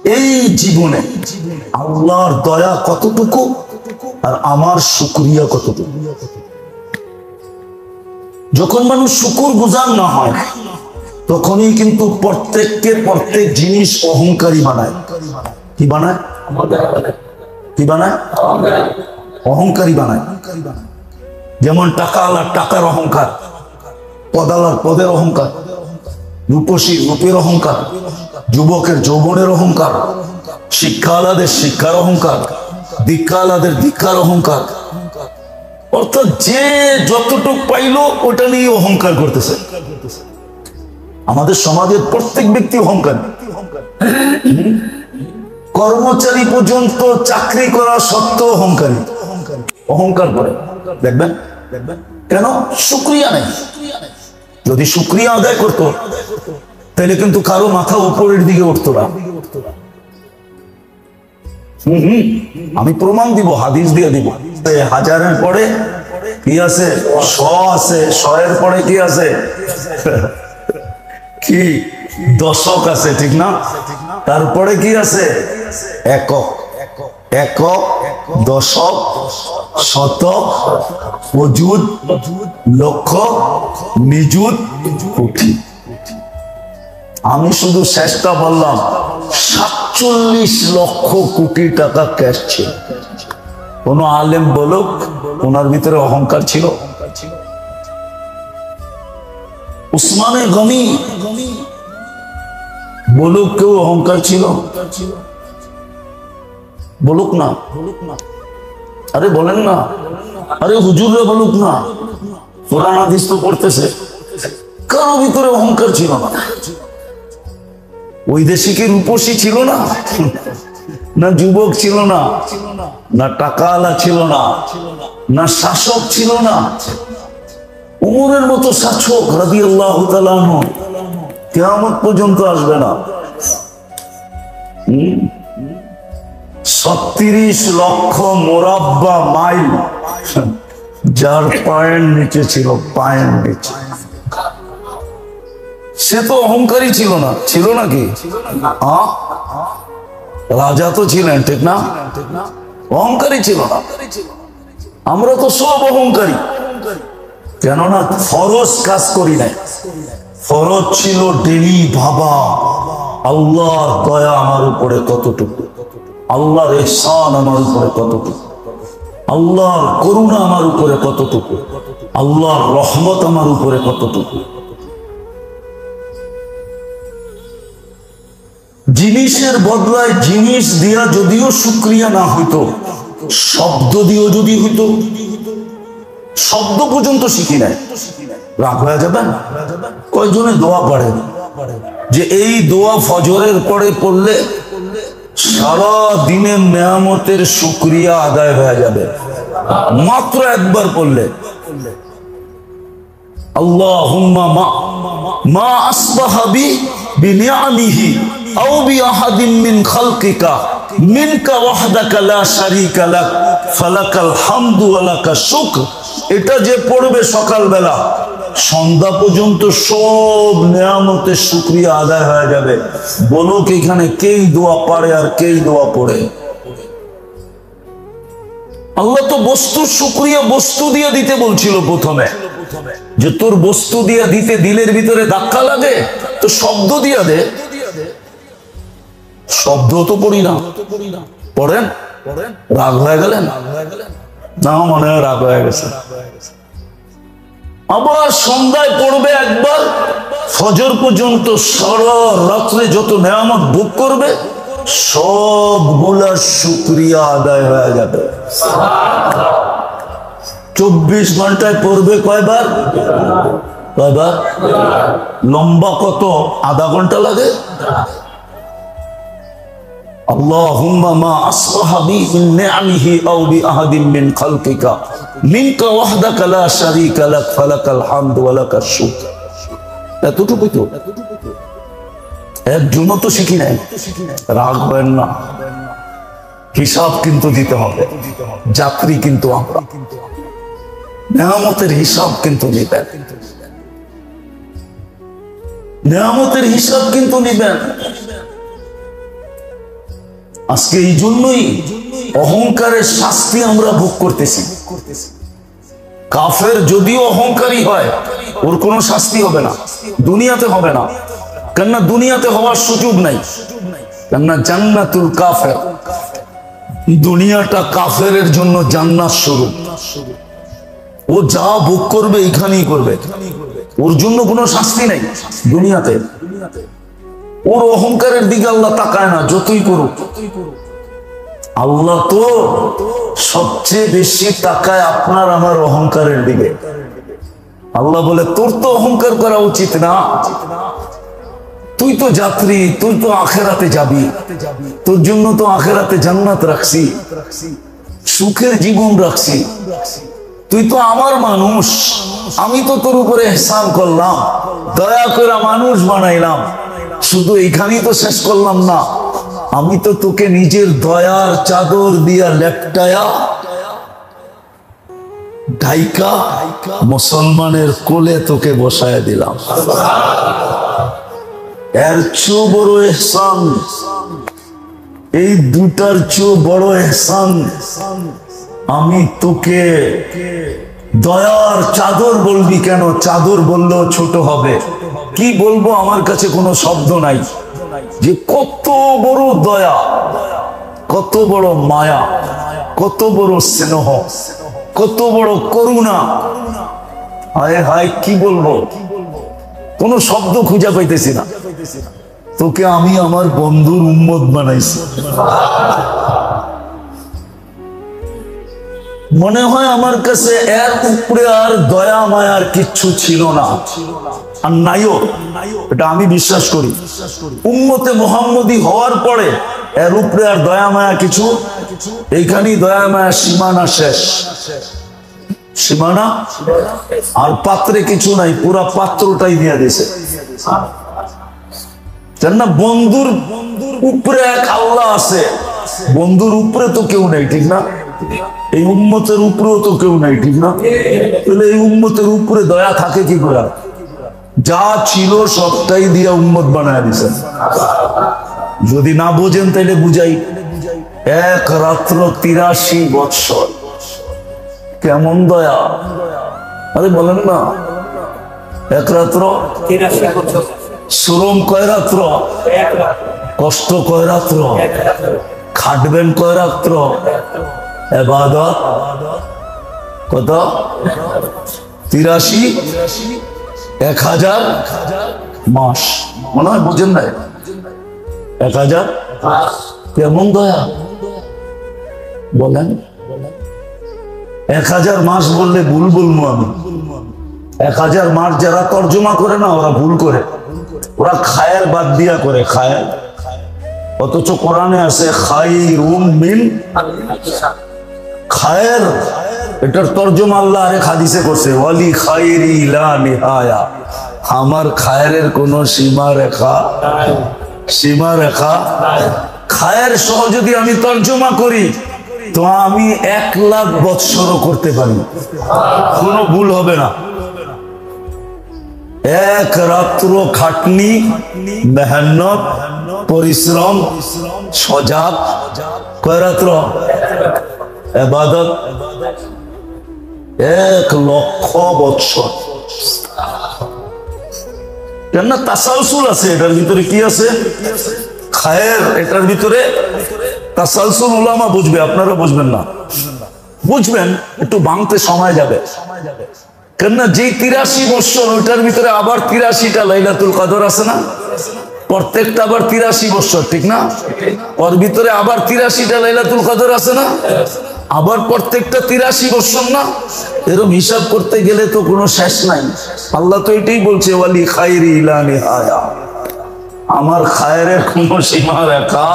এই জীবনে আল্লাহর দয়া কতটুকু আর আমার শুকরিয়া কতটুকু। যখন মানুষ শুকুর গুজার না হয় তখনই কিন্তু প্রত্যেককে প্রত্যেক জিনিস অহংকারী বানায়। কি বানায়? কি বানায়? অহংকারী বানায়। যেমন টাকা আলার টাকার অহংকার, পদ আলার পদের অহংকার, রূপসী রূপের অহংকার, যুবকের যৌবনের অহংকার, শিক্ষা আলাদের শিক্ষার অহংকার, দীক্ষা আলাদের দীক্ষার অহংকার। অর্থাৎ যে যতটুক পাইলো ওটা নিয়ে অহংকার করতেছে। আমাদের সমাজের প্রত্যেক ব্যক্তি অহংকার। কর্মচারী পর্যন্ত চাকরি করা সত্ত্বেও অহংকারী, অহংকার করে। দেখবেন কেন? শুকরিয়া নেই। যদি শুকরিয়া আদায় করতো তাহলে কিন্তু কারো মাথা উপরের দিকে উঠতো না। আমি প্রমাণ দিব, হাদিস দিয়ে দিব। হাজারের পরে কি আছে? শ আছে। শয়ের পরে কি আছে? কি দশক আছে, ঠিক না? তারপরে কি আছে? একক। একক, দশক, শতক, অযুত, লক্ষ, নিযুত, কোটি। আমি শুধু শেষটা বললাম 47 লক্ষ কোটি টাকা ক্যাশ ছিল। কোন আলেম বলুক ওনার ভিতরে অহংকার ছিল? উসমানে গনি বলুক কেউ অহংকার ছিল? বলুক না। আরে বলেন না। আরে হুজুররা বলুক না। কোরআন হাদিস তো পড়তেছে। কারো ভিতরে অহংকার ছিল না। ওই দেশে কি রূপসী ছিল না? না যুবক ছিল না, না টাকাওয়ালা ছিল না, না শাসক ছিল না। উমরের মতো শাসক রাদিয়াল্লাহু তাআলা আনহু কিয়ামত পর্যন্ত আসবে না। 36 লক্ষ মুরাব্বা মাইল যার পায়ের নিচে ছিল, পায়ের নিচে। সে তো অহংকারী ছিল না? ছিল নাকি? রাজা তো ছিলেন, ঠিক না? অহংকারী ছিল না। আমরা তো সব অহংকারী। কেননা ফরজ কাজ করি নাই। ফরজ ছিল ডেলি ভাবা আল্লাহর দয়া আমার উপরে কতটুকু, আল্লাহর ইহসান আমার উপরে কতটুকু, আল্লাহর করুণা আমার উপরে কতটুকু, আল্লাহর রহমত আমার উপরে কতটুকু। জিনিসের বদলায় জিনিস দিয়া যদিও শুকরিয়া না হইতো, শব্দ দিয়েও যদি হইতো। শব্দ পর্যন্ত শিখি নাই, রাগ হয়ে যাবেন? কয়জনে দোয়া পড়ে যে এই দোয়া ফজরের পরে পড়লে সারা দিনের নেয়ামতের শুকরিয়া আদায় হয়ে যাবে? মাত্র একবার পড়লে আল্লাহুম্মা মা আসবাহা বিনিআমিহি আও বিআহাদিন মিন খালকিকা মিনকা ওয়াহদাকা লা শারীকা লাক ফালাকাল হামদু ওয়া লাকাশ শুকর। এটা যে পড়বে সকালবেলা সন্ধ্যা পর্যন্ত সব নেয়ামতের শুকরিয়া আদায় হয়ে যাবে। বলো কি এখানে কেই দোয়া পারে আর কেই দোয়া পড়ে? আল্লাহ তো বস্তুর শুকরিয়া বস্তু দিয়ে দিতে বলছিল প্রথমে, যে তোর বস্তু দিয়ে দিতে দিলের ভিতরে ধাক্কা লাগে তো শব্দ দিয়া দে। শব্দ তো পড়ি না। পড়েন? রাগ হয়ে গেলেন? না, মনে হয় রাগ হয়ে গেছে। আবার সন্ধ্যায় পড়বে একবার, ফজর পর্যন্ত সারা রাত্রে যত নেয়ামত ভোগ করবে সবগুলা শুকরিয়া আদায় হয়ে যাবে। 24 ঘন্টায় পড়বে কয়বার? কয়বার? লম্বা কত? আধা ঘন্টা লাগে। আল্লাহুম্মা মা আসবাহা মিন নিআমিহি আও বিআহাদিন মিন খালকিকা মিনকা ওয়াহদাকা লা শারীকা লাক ফালাকাল হামদু ওয়া লাকাশ শুকর। এতটুকু তো একজনও তো শিখি নাই। রাগ হয় না, হিসাব কিন্তু দিতে হবে। যাত্রী কিন্তু আমরা, নেয়ামতের হিসাব কিন্তু নিবেন, নেয়ামতের হিসাব কিন্তু নিবেন। আজকে এই জন্যই অহংকারের শাস্তি আমরা ভোগ করতেছি। কাফের যদিও অহংকারী হয়, ওর কোনো শাস্তি হবে না, দুনিয়াতে হবে না। কেননা দুনিয়াতে হওয়ার সুযোগ নাই, কেননা জান্নাতুল কাফের, দুনিয়াটা কাফেরের জন্য জান্নাত স্বরূপ। ও যা ভোগ করবে এখানেই করবে, ওর জন্য কোনো শাস্তি নেই দুনিয়াতে। ওর অহংকারের দিকে আল্লাহ তাকায় না, যতই করুক। আল্লাহ তো সবচেয়ে বেশি তাকায় আপনার আমার অহংকারের দিকে। আল্লাহ বলে, তোর তো অহংকার করা উচিত না, তুই তো যাত্রী, তুই তো আখেরাতে যাবি, তোর জন্য তো আখেরাতে জান্নাত রাখছি, সুখের জীবন রাখছি। তুই তো আমার মানুষ, আমি তো তোর উপরে ইহসান করলাম, দয়া করে মানুষ বানাইলাম। শুধু এইখানেই তো শেষ করলাম না, আমি তো তোকে নিজের দয়ার চাদর দিয়া লেপটায়া ঢাইকা মুসলমানের কোলে তোকে বসায় দিলাম। এর চেয়ে বড় ইহসান, এই দুটার চেয়ে বড় ইহসান আমি তোকে দয়ার চাদর বলবি কেন? চাদর বললেও ছোট হবে, কি বলবো আমার কাছে কোনো শব্দ নাই। যে কত বড় দয়া, কত বড় মায়া, কত বড় স্নেহ, কত বড় করুণা। হায় হায়, কি বলবো, কোনো শব্দ খুঁজে পাইতেছি না। তোকে আমি আমার বন্ধুর উম্মত বানাইছি। মনে হয় আমার কাছে এর উপরে আর দয়া মায়ার কিচ্ছু ছিল না, আর নাইও, এটা আমি বিশ্বাস করি। উম্মতে মুহাম্মদী হওয়ার পরে এর উপরে আর দয়া মায়া কিছু, এইখানেই দয়া মায়া সীমানা শেষ, সীমানা আর পাত্রে কিছু নাই, পুরা পাত্রটাই দিয়ে দিয়েছে। না, বন্ধুর উপরে এক আল্লাহ আছে, বন্ধুর উপরে তো কেউ নেই, ঠিক না? এই উম্মতের উপরেও তো কেউ নাই, ঠিক না? তাহলে এই উম্মতের উপরে দয়া থাকে কি করে? যা ছিল সবটাই দিয়া উম্মত বানায় দিছেন। যদি না বোঝেন তাহলে বুঝাই। এক রাত্র 83 বৎসর, কেমন দয়া! আরে বলেন না, এক রাত্র 83 বছর। শ্রম কয় রাত্র, কষ্ট কয় রাত্র, খাটবেন কয় রাত্র, ইবাদত কত? 83, 1000 মাস। মনে হয় বুঝেন নাই, 1000 কেমন দয়া বলেন? 1000 মাস বললে ভুল বলবো আমি। 1000 মাস যারা তর্জমা করে না, ওরা ভুল করে, ওরা খায়ের বাদ দিয়া করে, খায়ের। অথচ কোরআনে আছে খায়রুম মিন খায়ের, এটার তর্জমা আল্লাহ আরেক হাদিসে করছে, ওয়ালি খায়রি লা নিহায়া, আমার খায়ের কোনো সীমা রেখা, সীমা রেখা। খায়ের সহ যদি আমি তর্জমা করি তো আমি 1,00,000 বৎসরও করতে পারি, কোনো ভুল হবে না। এক রাত্র খাটনি, মেহনত, পরিশ্রম, সজাগ, কয় রাত্র? ইবাদত 1,00,000 বৎসর। কেন না? তাসালসুল আছে এটার ভিতরে। কি আছে? খায়ের, এটার ভিতরে তাসালসুল। উলামা বুঝবে, আপনারা বুঝবেন না। বুঝবেন, একটু ভাঙতে সময় যাবে। কেননা যে 83 বৎসর, ওইটার ভিতরে আবার 83টা লাইলাতুল কদর আছে না? প্রত্যেকটা আবার 83 বৎসর, ঠিক না? ওর ভিতরে আবার 83টা লাইলাতুল কদর আছে না? আবার প্রত্যেকটা 83 বৎসর না? এরকম হিসাব করতে গেলে তো কোনো শেষ নাই। আল্লাহ তো এটাই বলছে, ওয়ালি খায়রি লা নিহায়া, আমার খায়ের কোনো সীমা রেখা।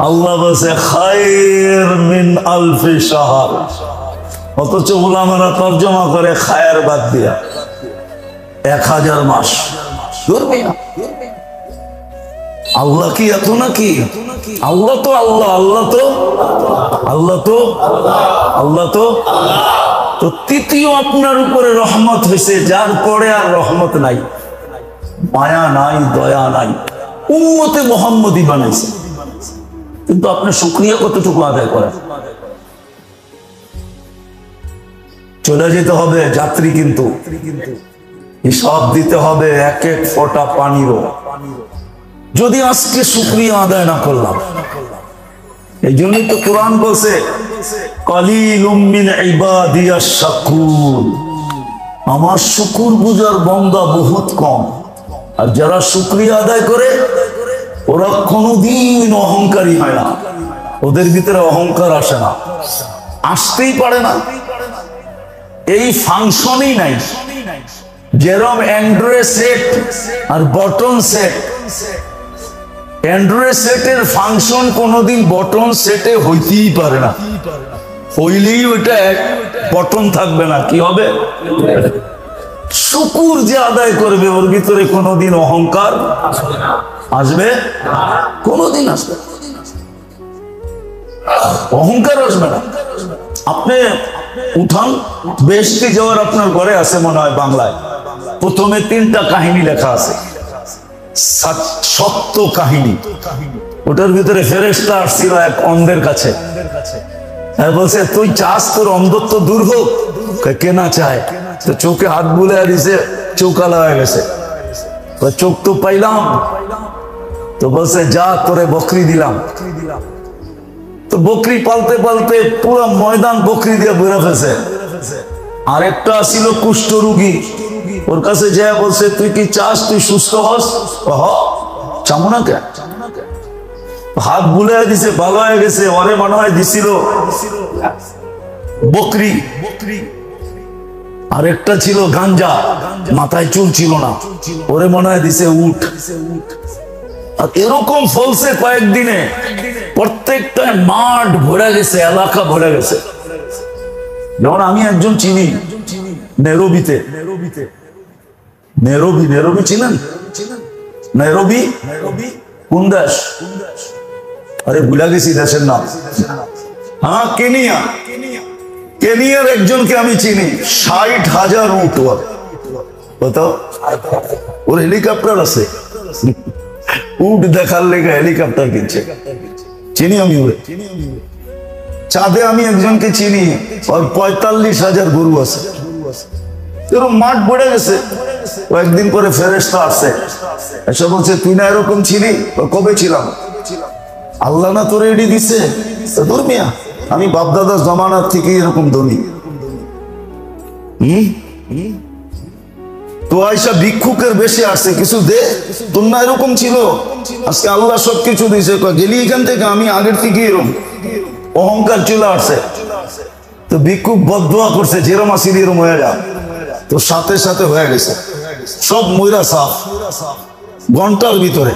আল্লাহ বলছে খায়র মিন আলফি শাহর, অথচ উলামারা তর্জমা করে খায়ের বাদ দিয়া 1000 মাস। আল্লাহ কি এত নাকি? আল্লাহ তো আল্লাহ, আল্লাহ তো আল্লাহ তো আল্লাহ তো তো তৃতীয় আপনার উপরে রহমত হয়েছে, যার পরে আর রহমত নাই, মায়া নাই, দয়া নাই। উম্মতে মুহাম্মদী বানাইছে। কিন্তু আপনি শুকরিয়া কতটুকু আদায় করেন? চলে যেতে হবে যাত্রী, কিন্তু হিসাব দিতে হবে এক এক ফোঁটা পানিরও। যদি আজকে শুকরিয়া আদায় না করলাম, এই জন্যই তো কোরআন বলছে কালিলুম মিন ইবাদিয়াশ শাকুর, আমার শুকুর গুজার বান্দা বহুত কম। আর যারা শুকরিয়া আদায় করে ওরা কোনোদিন অহংকারী হয় না, ওদের ভিতরে অহংকার আসে না, আসতেই পারে না, এই ফাংশনই নাই। যেরকম অ্যান্ড্রয়েড সেট আর বটন সেট, অ্যান্ড্রয়েড সেটের ফাংশন কোনোদিন বটন সেটে হইতেই পারে না, হইলেই ওইটা বটন থাকবে না, কি হবে? শুকুর যে আদায় করবে ওর ভিতরে কোনোদিন অহংকার আসবে? কোনোদিন আসবে অহংকার আসবে না। আপনি উঠান, বেহেশতে যাওয়ার আপনার ঘরে আছে মনে হয় বাংলায়, প্রথমে 3টা কাহিনী লেখা আছে, সত্য কাহিনী। ওটার ভিতরে ফেরেশতা আসছিল এক অন্ধের কাছে, বলছে তুই চাস তোর অন্ধত্ব দূর হোক? কে না চায়? তো চোখে হাত বুলে দিছে, চোখ আলা হয়ে গেছে। চোখ তো পাইলাম, তো বলছে যা তোরে বকরি দিলাম। তো বকরি পালতে পালতে পুরো ময়দান বকরি দিয়ে বেড়ে ফেলছে। আরেকটা ছিল কুষ্ঠ রোগী, ওর কাছে যা বলছে তুই কি চাস তুই সুস্থ হস? চামো না কে? হাত বুলে দিছে, ভালো হয়ে গেছে। ওরে মনে হয় দিছিল বকরি। আরেকটা ছিল গাঞ্জা, মাথায় চুল ছিল না, ওরে মনে হয় দিছে উট। আর এরকম ফলছে কয়েকদিনে, প্রত্যেকটা মাঠ ভরে গেছে, এলাকা ভরে গেছে। যেমন আমি একজন চিনি নেরোবিতে, নেরোবি চিনেন? নেরোবি কোন দেশ? আরে ভুলে গেছি দেশের নাম। হ্যাঁ, কেনিয়া। কেনিয়ার একজনকে আমি চিনি, 60,000 উট ওর। বলতো ওর হেলিকপ্টার আছে, উট দেখার লেগে হেলিকপ্টার কিনছে। চিনি আমি ওরে। চাঁদে আমি একজনকে চিনি, ওর 45,000 গরু আছে। এরকম মাঠ ভরে গেছে। কয়েকদিন পরে ফেরেশতা আসছে, এসব বলছে তুই না এরকম ছিলি? কবে ছিলাম? আল্লাহ না তোরে এডি দিছে? ধর্মিয়া আমি বাপদাদার জমানার থেকে এরকম ধনী। তো আয়সা ভিক্ষুকের বেশি আসছে, কিছু দে, তোর না এরকম ছিল, আজকে আল্লাহ সবকিছু দিছে। গেলি এখান থেকে, আমি আগের থেকে এরকম। অহংকার চলে আসছে। তো ভিক্ষুক বদদোয়া করছে যেরম আসিল এরম হয়ে যা। তো সাথে সাথে হয়ে গেছে, সব ময়রা সাফ। ঘন্টার ভিতরে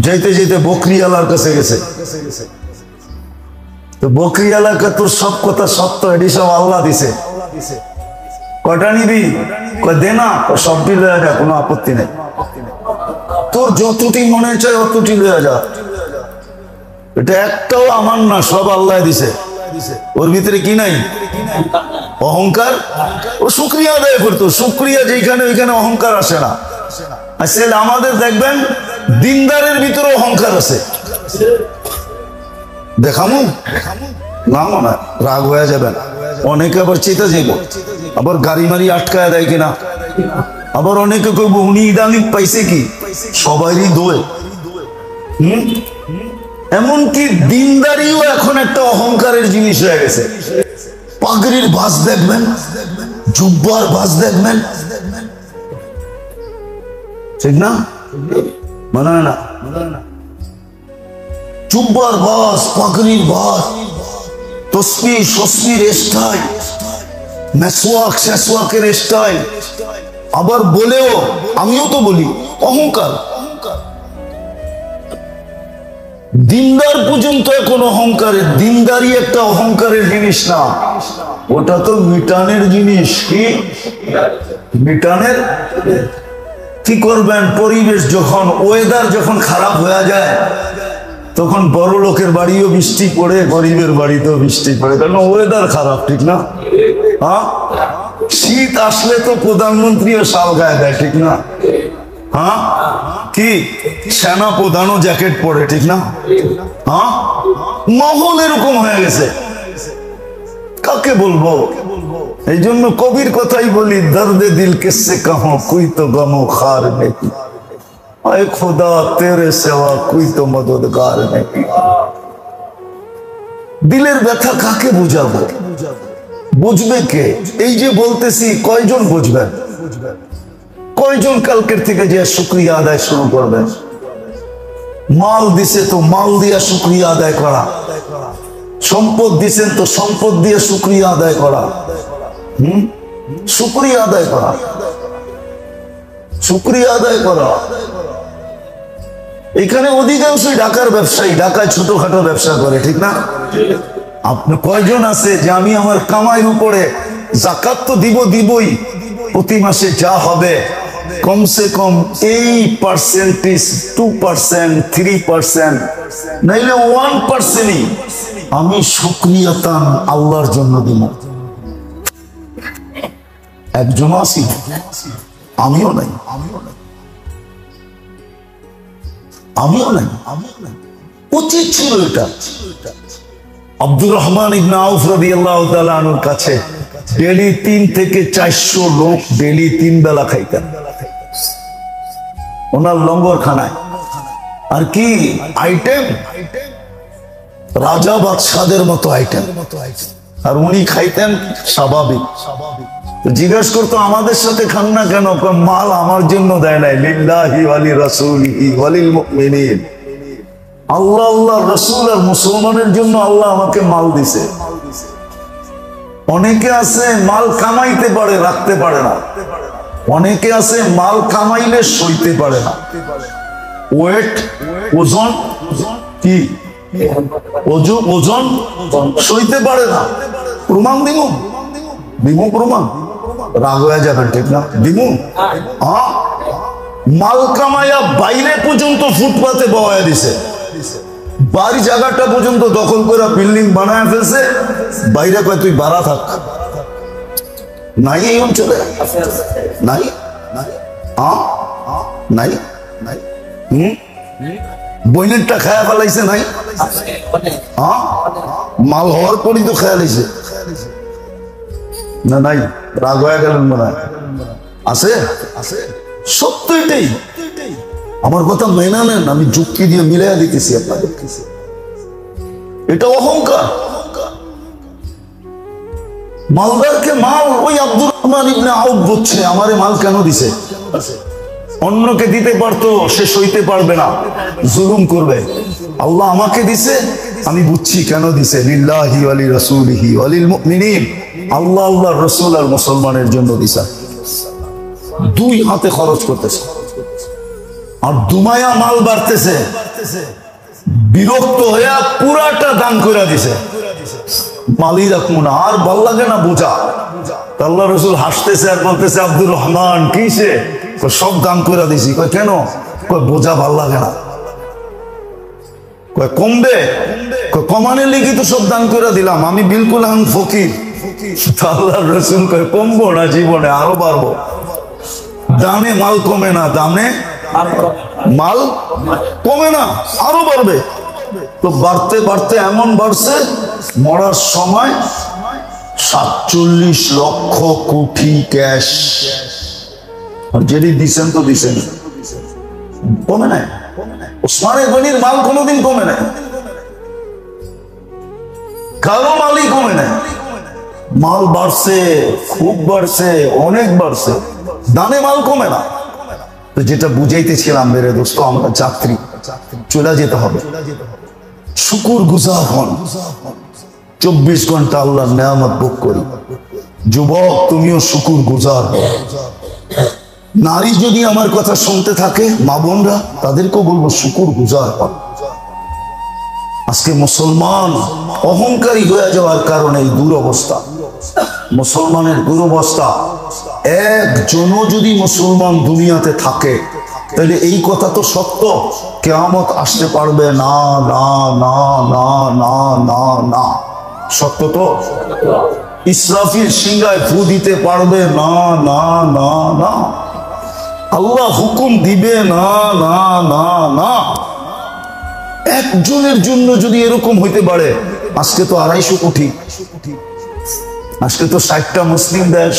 যাইতে যাইতে বকরিওয়ালার কাছে গেছে। তো বকরিওয়ালাকে তোর সব কথা সত্য, এটি সব আল্লাহ দিছে, কয়টা নিবি? দে না, সবটি লয়ে যা, কোনো আপত্তি নেই, তোর যতটি মনে চায় অতটি লয়ে যা, এটা একটাও আমার না, সব আল্লাহ দিছে। ওর ভিতরে কি নাই? অহংকার। ও শুকরিয়া আদায় করতো। শুকরিয়া যেখানে ওইখানে অহংকার আসে না। আসলে আমাদের দেখবেন দিনদারের ভিতরে অহংকার আছে। দেখামু না, না রাগ হয়ে যাবেন। অনেকে আবার চেতে যাইব, আবার গাড়ি মারি আটকায় দেয় কিনা, আবার অনেকে কইব উনি ইদানিং পাইছে কি, সবারই দোয়ে। এমনকি দিনদারিও এখন একটা অহংকারের জিনিস হয়ে গেছে। পাগড়ির ভাঁজ দেখবেন, জুব্বার ভাঁজ দেখবেন, ঠিক না? মানে না জুব্বার ভাঁজ, পাগড়ির ভাঁজ, তসবি সসবির স্টাইল, মেসওয়াক শেসওয়াকের স্টাইল। আবার বলেও, আমিও তো বলি, অহংকার। দিনদার পর্যন্ত এখন অহংকারের। দিনদারি একটা অহংকারের জিনিস না, ওটা তো মিটানের জিনিস। কি মিটানের? কি করবেন? পরিবেশ যখন, ওয়েদার যখন খারাপ হয়ে যায়, তখন বড় লোকের বাড়িও বৃষ্টি পড়ে, গরিবের বাড়িতেও বৃষ্টি পড়ে, কারণ ওয়েদার খারাপ, ঠিক না? হ্যাঁ, শীত আসলে তো প্রধানমন্ত্রীও শাল গায়ে দেয়, ঠিক না? হ্যাঁ কি সেনা প্রধানও জ্যাকেট পরে, ঠিক না? হ্যাঁ মহল এরকম হয়ে গেছে, কাকে বলবো? এই জন্য কবির কথাই বলি, দর্দে দিল কিসসে কাহো কোই তো গমো খার নেই, আয় খোদা তেরে সেওয়া কোই তো মদদগার নেই। দিলের ব্যথা কাকে বুঝাবো? বুঝবে কে? এই যে বলতেছি, কয়জন বুঝবেন? কয়জন কালকের থেকে যে শুকরিয়া আদায় শুরু করবেন? মাল দিছে তো মাল দিয়া শুকরিয়া আদায় করা, সম্পদ দিছেন তো সম্পদ দিয়ে শুকরিয়া আদায় করা। শুকরিয়া আদায় করা, শুকরিয়া আদায় করা। এখানে অধিকাংশই ঢাকার ব্যবসায়ী, ঢাকায় ছোটখাটো ব্যবসা করে, ঠিক না? আপনি কয়জন আছে যে আমি আমার কামাইয়ের উপরে যাকাত তো দিবই, প্রতি মাসে যা হবে কমসে কম এই পার্সেন্টেজ 2%, 3%, নাইলে 1% আমি শুকরিয়াতান আল্লাহর জন্য দিব। একজন আছি, আমিও নাই, উচিত ছিল এটা। আব্দুর রহমান ইবনে আউফ রাদিয়াল্লাহু তাআলা আনহুর কাছে ডেলি 3 থেকে 400 লোক ডেলি 3 বেলা খাইতেন ওনার লঙ্গর খানায়। আর কি আইটেম, রাজা বাদশাদের মতো আইটেম, আর উনি খাইতেন স্বাভাবিক। জিজ্ঞেস করতো আমাদের সাথে খান না কেন? মাল আমার জন্য দেয় নাই, লিল্লাহি ওয়ালি রাসূলিহি ওয়ালিল মুমিনিন, আল্লাহ আল্লাহ রাসূল আর মুসলমানের জন্য আল্লাহ আমাকে মাল দিছে। অনেকে আছে মাল কামাইতে পারে, রাখতে পারে না। অনেকে আছে মাল কামাইলে সইতে পারে না। ওয়েট, ওজন, কি ওজন সইতে পারে না। প্রমাণ দিমু প্রমাণ, রাগ হয়ে যাবেন, ঠিক না? দিমু মাল কামাইয়া বাইরে পর্যন্ত ফুটপাতে বয়া দিছে, বাড়ি জায়গাটা পর্যন্ত দখল করে বিল্ডিং বানায় ফেলছে। বাইরে কয় তুই বাড়া থাক, নাই এই অঞ্চলে, নাই নাই নাই। বইনেরটা খায়া ফেলাইছে, নাই মাল হওয়ার পরই তো খেয়াল হয়েছে না? নাই, রাগ হয়ে গেলেন মনে হয়। আছে সত্য এটাই। আমার কথা মেনে নেন, আমি যুক্তি দিয়ে মিলাই দিতেছি আপনাদের। এটা অহংকার। মালদারকে মাল ওই আব্দুর রহমান ইবনে আউফ বুঝছে, আমারে মাল কেন দিছে? অন্যকে দিতে পারতো, সে সইতে পারবে না, জুলুম করবে। আল্লাহ আমাকে দিছে, আমি বুঝছি কেন দিছে। লিল্লাহি ওয়ালি রাসূলিহি ওয়ালিল মুমিনিন, আল্লাহ আল্লাহর রাসূল আর মুসলমানের জন্য দিছে। দুই হাতে খরচ করতেছে, আর দুমায়া মাল বাড়তেছে। বিরক্ত হয়ে পুরাটা দান করে দিছে, মালই রাখবো না, আর ভাল লাগে না বোঝা। আল্লাহ রাসূল হাসতেছে আর বলতেছে, আব্দুর রহমান কিসে? সব দান করে দিছি। কয় কেন? কয় বোঝা ভাল লাগে না। কয় কমবে? কয় কমানের লিগে তো সব দান করে দিলাম, আমি বিলকুল আমি ফকির। আল্লাহ রাসূল কয় কমবো না জীবনে, আরো বাড়বো। দানে মাল কমে না, দামে মাল কমে না, আরো বাড়বে। তো বাড়তে বাড়তে এমন বাড়ছে, মরার সময় 47 লক্ষ কোটি ক্যাশ। যেটি দিচ্ছেন তো দিচ্ছেন, কমে নাই। ওসমানে গনির মাল কোনোদিন কমে নাই, কারো মালই কমে নাই। মাল বাড়ছে, খুব বাড়ছে, অনেক বাড়ছে, দানে মাল কমে না। তো যেটা বুঝাইতেছিলাম মেরে দোস্ত, আমরা যাত্রী, চলে যেতে হবে। শুকুর গুজার হন, 24 ঘন্টা আল্লাহর নেয়ামত ভোগ করি। যুবক, তুমিও শুকুর গুজার হও। নারী যদি আমার কথা শুনতে থাকে, মা বোনরা, তাদেরকেও বলবো শুকুর গুজার হন। আজকে মুসলমান অহংকারী হয়ে যাওয়ার কারণে এই দুরবস্থা, মুসলমানের দুরবস্থা। একজনও যদি মুসলমান দুনিয়াতে থাকে, তাহলে এই কথা তো সত্য, কিয়ামত আসতে পারবে না, না না না না না না। সত্য তো? ইসরাফিল সিংহায় ফু দিতে পারবে না, না না না। আল্লাহ হুকুম দিবে না না না না। একজনের জন্য যদি এরকম হইতে পারে, আজকে তো 250 কোটি, আজকে তো 60টা মুসলিম দেশ,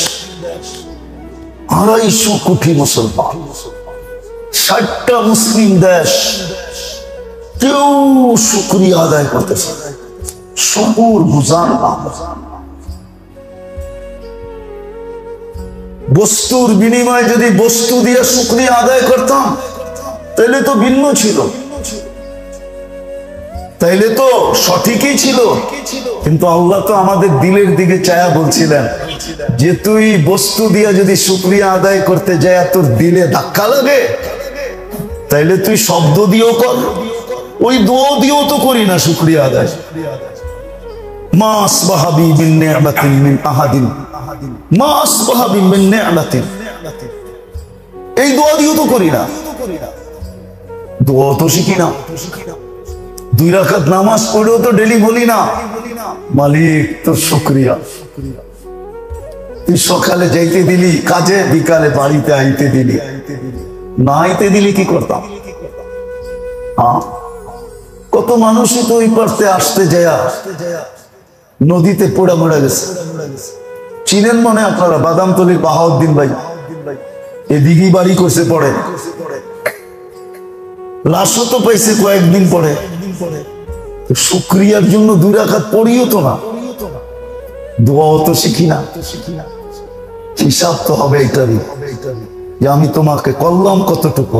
250 কোটি মুসলমান, 60টা মুসলিম দেশ, কেউ শুকরিয়া আদায় করতেছে, শুকুর গুজার না। বস্তুর বিনিময়ে যদি বস্তু দিয়ে শুকরিয়া আদায় করতাম তাহলে তো ভিন্ন ছিল, তাইলে তো সঠিকই ছিল। কিন্তু আল্লাহ তো আমাদের দিলের দিকে চায়া বলছিলেন যে তুই বস্তু দিয়া যদি শুকরিয়া আদায় করতে যায় তোর দিলে ধাক্কা লাগে, তাইলে তুই শব্দ দিয়েও কর, ওই দোয়া দিয়েও তো করি না শুকরিয়া আদায়। মা আসবাহা বি মিন নি'মাতিন মিন আহাদিন, মা আসবাহা বি মিন নি'মাতিন, এই দোয়া দিয়েও তো করি না, দোয়া তো শিখি না। 2 রাকাত নামাজ পড়েও তো ডেলি বলি না মালিক তোর শুকরিয়া, তুই সকালে যাইতে দিলি কাজে, বিকালে বাড়িতে আইতে দিলি, না আইতে দিলি কি করতাম? কত মানুষই তো ওই পারতে আসতে যায় নদীতে পড়ে মরে গেছে। চিনেন মনে আপনারা বাদামতলির বাহাউদ্দিন ভাই, এদিকেই বাড়ি করছে, পড়ে লাশও তো পাইছে কয়েকদিন পরে। শুকরিয়ার জন্য 2 রাকাত পড়িও তো না, দোয়াও তো শিখি না। হিসাব তো হবে এটারই যে আমি তোমাকে করলাম কতটুকু।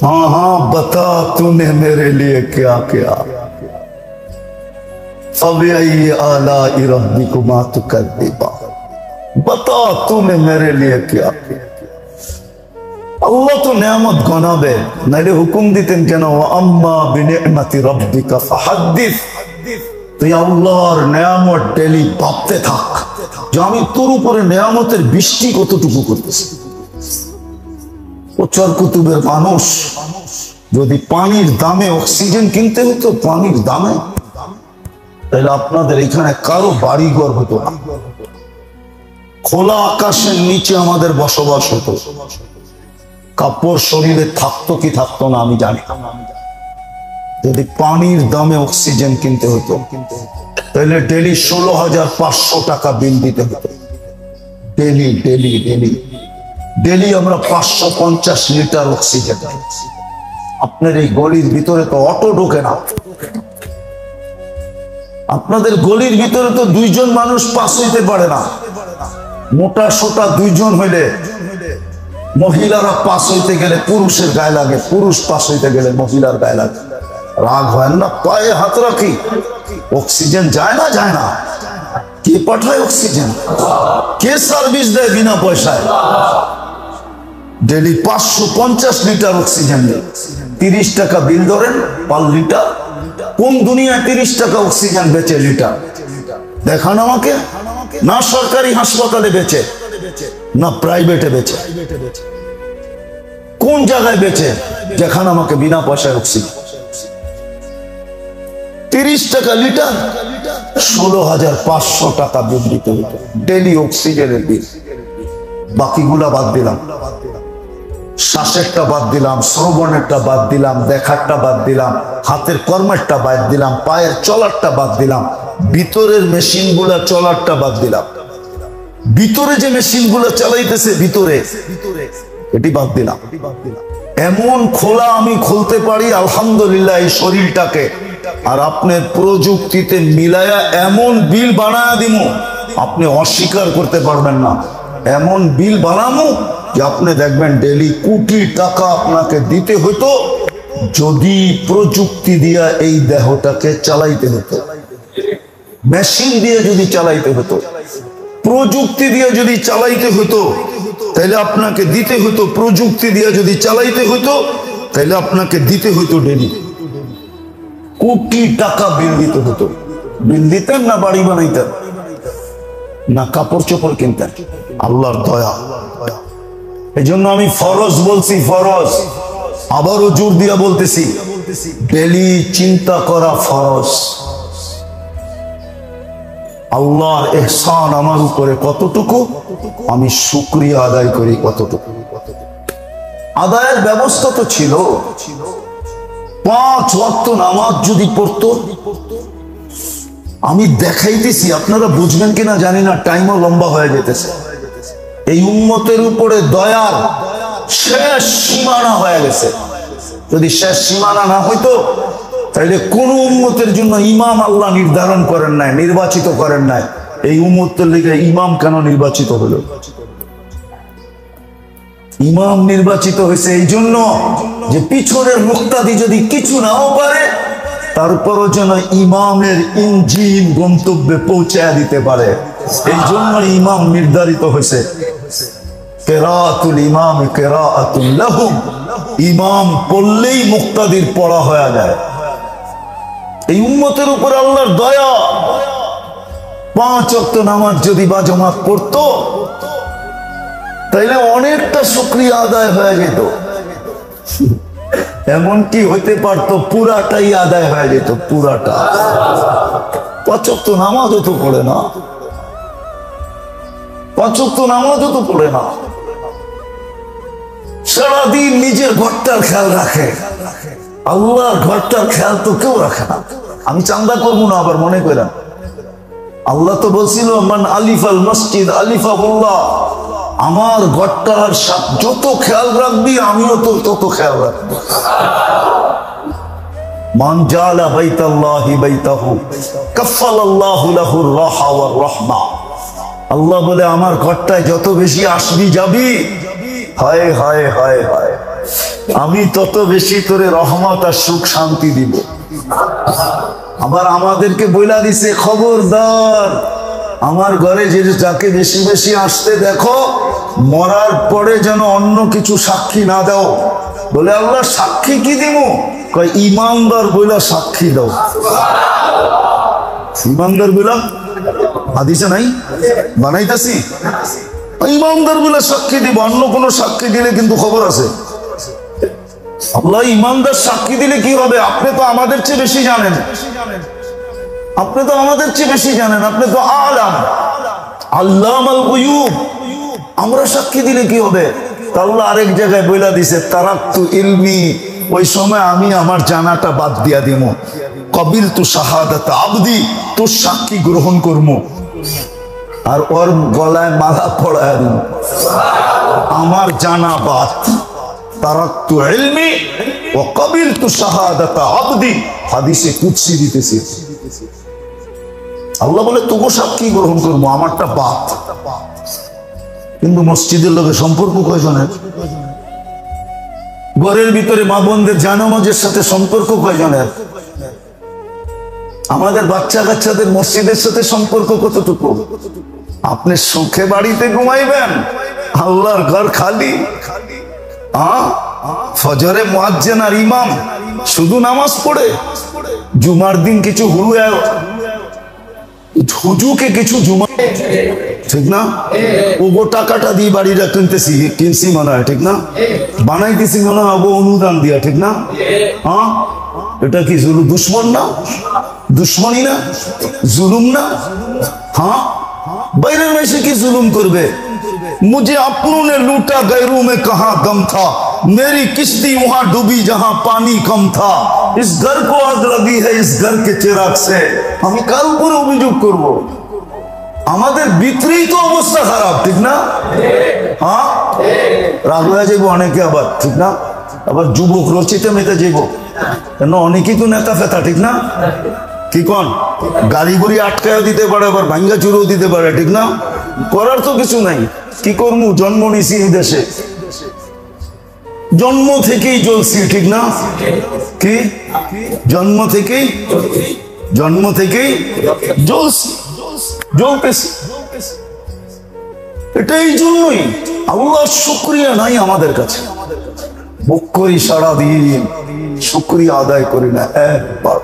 हाँ हाँ बता तूने मेरे लिए क्या क्या, फबिअय्यि आलाइ रब्बिकुमा तुकद्दिबान, बता तूने मेरे लिए क्या क्या। আল্লাহ তো নিয়ামত গনাবে, নাইলে হুকুম দিতেন কেন আম্মা বিনি'মাতি রাব্বিকা ফাহাদ্দিস, তুই আল্লাহর নিয়ামত ডেলি ভাবতে থাক যে আমি তোর উপরে নিয়ামতের বৃষ্টি কতটুকু করতেছি। উচ্চার কুতুবের মানুষ যদি পানির দামে অক্সিজেন কিনতে হতো, পানির দামে, তাহলে আপনাদের এখানে কারো বাড়িঘর হতো না, খোলা আকাশের নিচে আমাদের বসবাস হতো। কাপড় শরীরে থাকতো কি থাকতো না আমি জানি না। যদি পানির দামে অক্সিজেন কিনতে হতো তাহলে ডেলি 16,500 টাকা বিল দিতে হতো। ডেলি ডেলি ডেলি ডেলি আমরা 550 লিটার অক্সিজেন। আপনার এই গলির ভিতরে তো অটো ঢোকে না, আপনাদের গলির ভিতরে তো 2 জন মানুষ পাস হইতে পারে না। মোটা সোটা 2 জন হইলে মহিলারা পাস হইতে গেলে পুরুষের গায়ে লাগে, পুরুষ পাস হইতে গেলে মহিলার গায়ে লাগে। রাগ হয় না, পায়ে হাত রাখি, অক্সিজেন যায় না, যায় না। কে পাঠায় অক্সিজেন? কে সার্ভিস দেয় বিনা পয়সায়? ডেলি 550 লিটার অক্সিজেন দেয়, 30 টাকা বিল ধরেন পার লিটার। কোন দুনিয়ায় 30 টাকা অক্সিজেন বেচে লিটার? দেখান আমাকে। না সরকারি হাসপাতালে বেচে, না প্রাইভেটে বেচে, কোন জায়গায় বেচে? দেখান আমাকে বিনা পয়সায় অক্সিজেন। 30 টাকা লিটার, 16,500 টাকা বিল দিতে হতো ডেলি অক্সিজেনের বিল। বাকিগুলা বাদ দিলাম, শ্বাসেরটা বাদ দিলাম, শ্রবণেরটা বাদ দিলাম, দেখারটা বাদ দিলাম, হাতের কর্মেরটা বাদ দিলাম, পায়ের চলারটা বাদ দিলাম, ভিতরের মেশিন গুলা চলারটা বাদ দিলাম, ভিতরে যে মেশিন গুলা চালাইতেছে ভিতরে এটি বাদ দিলাম। এমন খোলা আমি খুলতে পারি আলহামদুলিল্লাহ এই শরীরটাকে, আর আপনার প্রযুক্তিতে মিলায়া এমন বিল বানায়া দিব আপনি অস্বীকার করতে পারবেন না। এমন বিল বানাবো যে আপনি দেখবেন ডেলি কোটি টাকা আপনাকে দিতে হতো যদি প্রযুক্তি দিয়া এই দেহটাকে চালাইতে হতো। মেশিন দিয়ে যদি চালাইতে হতো, প্রযুক্তি দিয়ে যদি চালাইতে হতো তাহলে আপনাকে দিতে হতো, প্রযুক্তি দিয়ে যদি চালাইতে হতো তাহলে আপনাকে দিতে হতো ডেলি কোটি টাকা বিল দিতে হতো। বিল দিতেন না বাড়ি বানাইতেন, না কাপড় চোপড় কিনতেন। আল্লাহর দয়া। এই জন্য আমি ফরজ বলছি, ফরজ আবারও জোর দিয়া বলতেছি, ডেলি চিন্তা করা ফরজ। আল্লাহর ইহসান আমার উপরে কতটুকু, আমি শুকরিয়া আদায় করি কতটুকু। আদায়ের ব্যবস্থা তো ছিল, 5 ওয়াক্ত নামাজ যদি পড়তো, আমি দেখাইতেছি, আপনারা বুঝবেন কিনা জানি না, টাইমও লম্বা হয়ে যেতেছে। এই উম্মতের উপরে দয়ার শেষ সীমানা হয়ে গেছে। যদি শেষ সীমানা না হইতো তাহলে কোন উম্মতের জন্য ইমাম আল্লাহ নির্ধারণ করেন নাই, নির্বাচিত করেন নাই। এই উম্মতের লিগে ইমাম কেন নির্বাচিত হলো? ইমাম নির্বাচিত হয়েছে এই জন্য যে পিছনের মুক্তাদি যদি কিছু নাও পারে, তারপরও যেন ইমামের ইঞ্জিন গন্তব্যে পৌঁছায় দিতে পারে। এই জন্য ইমাম নির্ধারিত হয়েছে। কেরাতুল ইমাম কেরাতুল লাহুম, ইমাম পড়লেই মুক্তাদির পড়া হয়ে যায়। এই উম্মতের উপর আল্লাহর দয়া। 5 ওয়াক্ত নামাজ যদি বা জামাত পড়তো তাইলে অনেকটা শুকরিয়া আদায় হয়ে যেত। এমন কি হইতে পারতো পুরাটাই আদায় হয়ে যেত, পুরাটা। 5 ওয়াক্ত নামাজও তো পড়ে না, 5 ওয়াক্ত নামাজও তো পড়ে না। সারাদিন নিজের ঘরটার খেয়াল রাখে, আল্লাহর ঘরটার খেয়াল তো কেউ রাখে না। আমি চান্দা করবো না আবার মনে করেন, আল্লাহ তো বলছিল মান আলিফাল মসজিদ আলিফাহুল্লাহ, আমার ঘরটার যত খেয়াল রাখবি আমিও তোর তত খেয়াল রাখবো। মান জালা বাইতাল্লাহি বাইতাহু কাফফালাল্লাহু লাহুর রাহা ওয়ার রাহমা। আল্লাহ বলে আমার ঘরটায় যত বেশি আসবি যাবি, হায় হায় হায় হায়, আমি তত বেশি তোরে রহমত আর সুখ শান্তি দিব। আবার আমাদেরকে বইলা দিছে খবরদার, আমার ঘরে যে যাকে বেশি বেশি আসতে দেখো, মরার পরে যেন অন্য কিছু সাক্ষী না দাও। বলে আল্লাহ সাক্ষী কি দিব? কয় ইমানদার বইলা সাক্ষী দাও। ইমানদার বইলা হাদিসে নাই, বানাইতাছি। ইমানদার বলে সাক্ষী দিব, অন্য কোন সাক্ষী দিলে কিন্তু খবর আছে। আল্লাহ ইমানদার সাক্ষী দিলে কি হবে? আপনি তো আমাদের চেয়ে বেশি জানেন, আপনি তো আমাদের চেয়ে বেশি জানেন, আপনি তো আলাম আল্লামাল গুয়ুব। আমরা সাক্ষী দিলে কি হবে? আল্লাহ আরেক জায়গায় বইলা দিছে তারাকতু ইলমি, ওই সময় আমি আমার জানাটা বাদ দিয়া দিব। কবিল তু শাহাদাত আবদি, তোর সাক্ষী গ্রহণ করবো আর ওর গলায় মালা পড়ায় দিব। আমার জানা বাদ। তারাকতু ইলমি ওয়া কবিলতু শাহাদাত আবদি, হাদিসে কুদসি দিতেছে। আল্লাহ বলে তোকে সাক্ষী গ্রহণ করবো, আমারটা বাদ। কিন্তু মসজিদের লোকে সম্পর্ক কয়জনের? ঘরের ভিতরে মা বোনদের জানামাজের সাথে সম্পর্ক কয়জনের? আমাদের বাচ্চা কাচ্চাদের মসজিদের সাথে সম্পর্ক কতটুকু? আপনি সুখে বাড়িতে ঘুমাইবেন, আল্লাহর ঘর খালি। ফজরে মুয়াজ্জিন আর ইমাম শুধু নামাজ পড়ে, জুমার দিন কিছু হুজুকে কিছু জুমা, ঠিক না? ওগো টাকাটা দিয়ে বাড়িটা কিনছি মনে হয়, ঠিক না? বানাইতেছি মনে হয় অনুদান দিয়া, ঠিক না? হ্যাঁ, এটা কি দুশ্মন না? দুশ্মনী না? জুলুম না? हाँ বাইরের মেশে কি জুলুম করবে? मुझे अपनों ने लूटा गैरों में कहां दम था, मेरी किश्ती वहां डूबी जहां पानी कम था, इस घर को आग लगी है इस घर के चिराग से। আমি কার উপর অভিযোগ করব? আমাদের ভিতরেই তো অবস্থা খারাপ, ঠিক না? হ্যাঁ, রাগ হয়ে যাবো অনেকে আবার, ঠিক না? আবার যুবক রচিতে মেতে যাবো, কেন অনেকেই তো নেতা ফেতা, ঠিক না? কি কোন গাড়ি গুড়ি আটকায় দিতে পারে, আবার ভাঙ্গা চুরও দিতে পারে, ঠিক না? করার তো কিছু নাই, কি করবো? জন্ম নিছি এই দেশে, জন্ম থেকেই জ্বলছি, ঠিক না? কি জন্ম থেকেই জ্বলছি, জ্বলতেছি। এটাই জন্যই আল্লাহর শুকরিয়া নাই আমাদের কাছে। বুক করি সারাদিন, শুকরিয়া আদায় করি না একবার।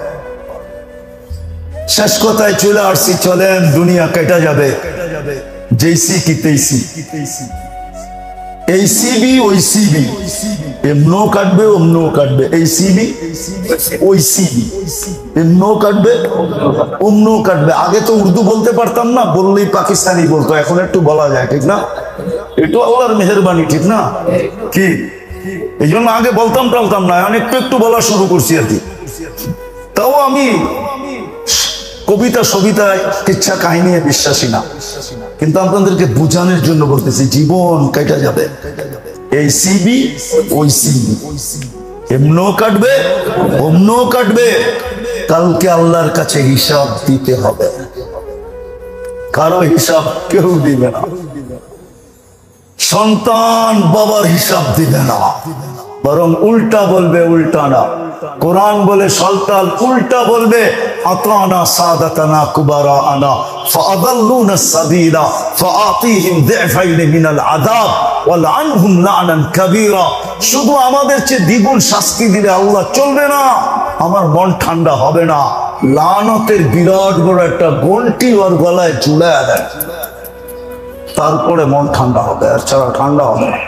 শেষ কথায় চলে আসছি, চলেন দুনিয়া কেটে যাবে, জেসি কি তেইসি, এই সিবি ওই সিবি। এমনও কাটবে অমনও কাটবে, এই সিবি ওই সিবি, এমনও কাটবে অমনও কাটবে। আগে তো উর্দু বলতে পারতাম না, বললেই পাকিস্তানি বলতো, এখন একটু বলা যায়, ঠিক না? একটু আল্লাহর মেহেরবানি, ঠিক না? কি এই জন্য আগে বলতাম টালতাম না, এখন একটু একটু বলা শুরু করছি আর কি। তাও আমি কবিতা সবিতায় কিচ্ছা কাহিনী বিশ্বাসী না, কিন্তু আপনাদেরকে বোঝানোর জন্য বলতেছি, জীবন কেটে যাবে, এই সিবি ওই সিবি, এমনও কাটবে অমনও কাটবে। কালকে আল্লাহর কাছে হিসাব দিতে হবে, কারো হিসাব কেউ দিবে না। সন্তান বাবার হিসাব দিবে না, বরং উল্টা বলবে, উল্টা না। কোরআন বলে সন্তান উল্টা বলবে, আতানা সাদাতানা কুবারানা ফাআদাল্লুনা সাবিলা ফাআতিহিম যিফাইন মিনাল আযাব ওয়ালআনহুম লা'নান কাবীরা। শুধু আমাদের চেয়ে দ্বিগুণ শাস্তি দিলে আল্লাহ চলবে না, আমার মন ঠান্ডা হবে না। লানতের বিরাট বড় একটা গন্টি ওর গলায় ঝুলায় দেয়, তারপরে মন ঠান্ডা হবে, আর ছাড়া ঠান্ডা হবে না।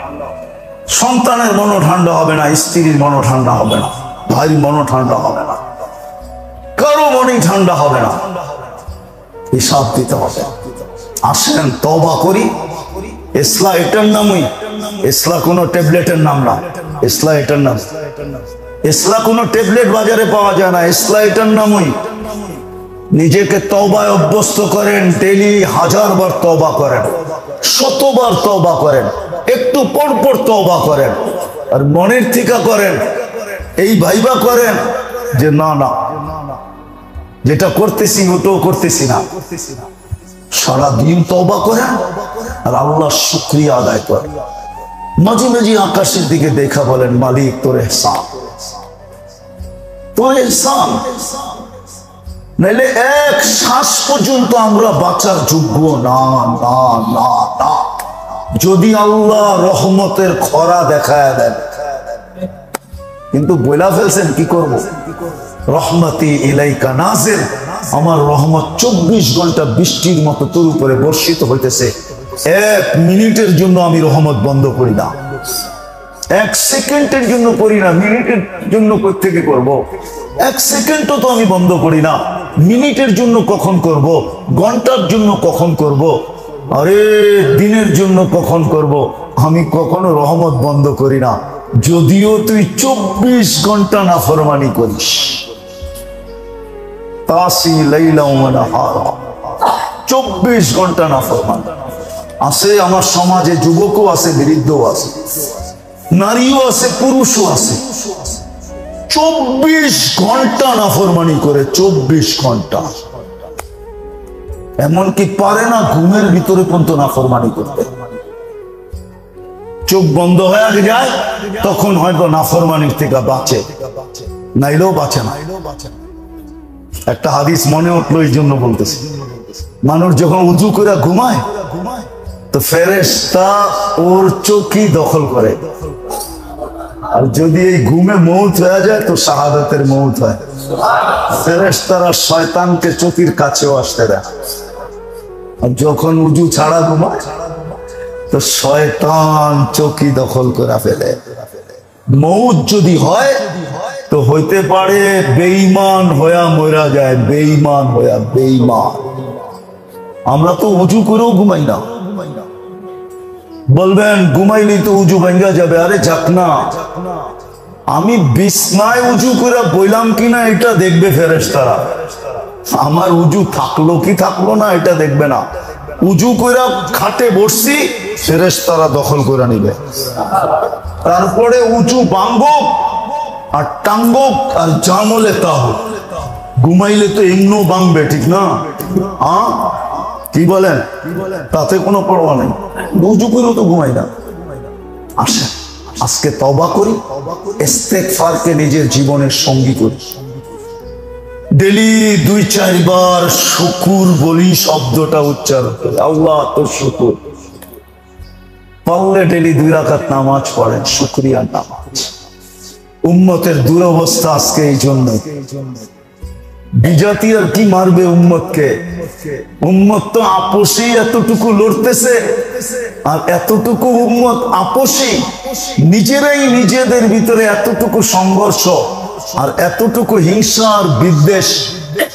সন্তানের মনও ঠান্ডা হবে না, স্ত্রীর মনও ঠান্ডা হবে না, ভাইয়ের মনও ঠান্ডা হবে না, কারো মনই ঠান্ডা হবে না। হিসাব দিতে হবে। আসেন তওবা করি। ইসলাম এটার নামই, ইসলাম কোনো ট্যাবলেটের নাম না, ইসলাম এটার নাম। ইসলাম কোনো ট্যাবলেট বাজারে পাওয়া যায় না, ইসলাম এটার নামই। নিজেকে তওবায় অভ্যস্ত করেন, ডেইলি 1000 বার তওবা করেন, 100 বার তওবা করেন, একটু পর পর তওবা করেন, আর মনের থেকে করেন। এই ভাইবা করেন যে না না, যেটা করতেছি ওটাও করতেছি না। সারাদিন তওবা করেন আর আল্লাহর শুকরিয়া আদায় করেন। মাঝে মাঝে আকাশের দিকে দেখা বলেন, মালিক তোর ইহসান, তোর ইহসান। নাইলে এক শ্বাস পর্যন্ত আমরা বাঁচার যোগ্য না, না না না। যদি আল্লাহ রহমতের খরা দেখায় দেন, কিন্তু বইলা ফেলছেন, কি করব? রহমতি ইলাইকা নাজিল, আমার রহমত 24 ঘন্টা বৃষ্টির মতো তোর উপরে বর্ষিত হইতেছে। 1 মিনিটের জন্য আমি রহমত বন্ধ করি না, 1 সেকেন্ডের জন্য করি না। মিনিটের জন্য থেকে করব? 1 সেকেন্ডও তো আমি বন্ধ করি না। মিনিটের জন্য কখন করব? ঘন্টার জন্য কখন করব? আরে দিনের জন্য কখন করব? আমি কখনো রহমত বন্ধ করি না, যদিও তুই 24 ঘন্টা নাফরমানি করিস। তাসি লাইলা ওয়া নাহারা, 24 ঘন্টা নাফরমানি আছে। আমার সমাজে যুবকও আছে, বৃদ্ধও আছে, নারীও আছে, পুরুষও আছে। 24 ঘন্টা নাফরমানি করে, 24 ঘন্টা। এমনকি পারে না ঘুমের ভিতরে পর্যন্ত নাফরমানি করতে। চোখ বন্ধ হয়ে যায়, তখন হয়তো নাফরমানির থেকে বাঁচে, নাইলেও বাঁচে না। একটা হাদিস মনে উঠলো, এই জন্য বলতেছি। মানুষ যখন উজু করে ঘুমায়, তো ফেরেশতা ওর চোখই দখল করে, আর যদি এই ঘুমে মৌত হয়ে যায় তো শাহাদাতের মৌত হয়। ফেরেশতারা শয়তানকে চোখের কাছেও আসতে দেয়। আর যখন উজু ছাড়া ঘুমায়, তো শয়তান চোখই দখল করে ফেলে। মৌত যদি হয় তো হইতে পারে বেঈমান হইয়া মরা যায়, বেঈমান হইয়া, বেঈমান। আমরা তো উজু করেও ঘুমাই না। বলবেন ঘুমাইলেই তো উজু ভাঙ্গা যাবে। আরে যাক না, আমি বিছনায় উজু করে বইলাম কিনা এটা দেখবে ফেরেশতারা। আমার উজু থাকলো কি থাকলো না এটা দেখবে না। উজু করে খাটে বসছি, ফেরেশতারা দখল করে নিবে। তারপরে উজু ভাঙ্গো আর টাঙ্গো আর জামলে তা হোক। ঘুমাইলে তো এমনও ভাঙবে, ঠিক না? কি বলেন? তাতে কোনো পরোয়া নেই, উজু করেও তো ঘুমাই না। আসেন আজকে তওবা করি, ইস্তেগফারকে নিজের জীবনের সঙ্গী করি। ডেলি 2-4 বার শুকুর বলি শব্দটা উচ্চারণ করি। আল্লাহ তোর শুকুর। পারলে ডেলি 2 রাকাত নামাজ পড়েন, শুকরিয়ার নামাজ। উম্মতের দুরবস্থা আজকে এই জন্য। বিজাতি আর কি মারবে উম্মতকে? উম্মত তো আপোষী এতটুকু লড়তেছে, আর এতটুকু উম্মত আপোষী, নিজেরাই নিজেদের ভিতরে এতটুকু সংঘর্ষ, আর এতটুকু হিংসা আর বিদ্বেষ,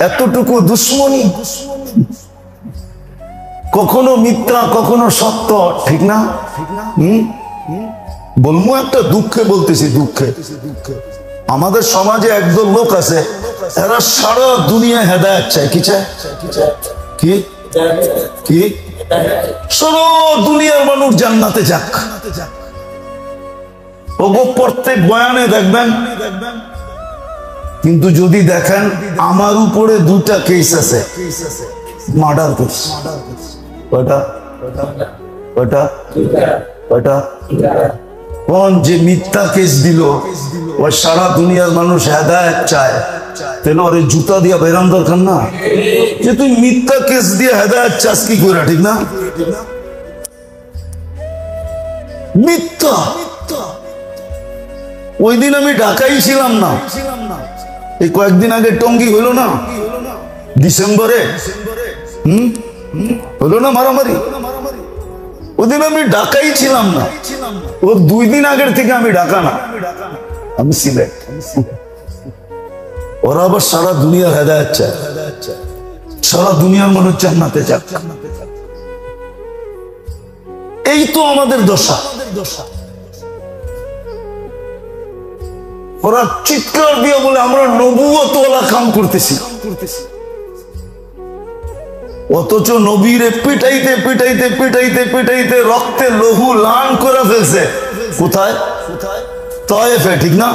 এতটুকু দুশ্মনী, কখনো মিথ্যা কখনো সত্য, ঠিক না? বলবো একটা দুঃখে বলতেছি, দুঃখে আমাদের সমাজে একদল লোক আছে, এরা সারা দুনিয়া হেদায়েত চায়। কি চায়? কি কি সারা দুনিয়ার মানুষ জান্নাতে যাক। ওগো প্রত্যেক বয়ানে দেখবেন, কিন্তু যদি দেখেন আমার উপরে দুটা কেস আছে, মার্ডার কেস। ওটা ওটা ওটা কোন যে মিথ্যা কেস দিল, ও সারা দুনিয়ার মানুষ হেদায়েত চায়, তাহলে ওরে জুতা দিয়া বেরাম দরকার না? যে তুই মিথ্যা কেস দিয়ে হেদায়েত চাস কি করে, ঠিক না? মিথ্যা। ওই দিন আমি ঢাকায় ছিলাম না, এই কয়েকদিন আগে টঙ্গী হইল না, ডিসেম্বরে হইল না মারামারি, ওদিন আমি ঢাকাই ছিলাম না। ও 2 দিন আগের থেকে আমি ঢাকা না, আমি সিলেট। ওরা আবার সারা দুনিয়ার হেদায়েত চায়, সারা দুনিয়ার মানুষ জান্নাতে যাক। এই তো আমাদের দশা। ওরা চিৎকার দিয়ে বলে আমরা নবুয়তওয়ালা কাম করতেছি, অথচ নবীরে পিটাইতে পিটাইতে পিটাইতে পিটাইতে রক্তে লহু লান করে ফেলছে। কোথায়? তায়েফে, ঠিক না?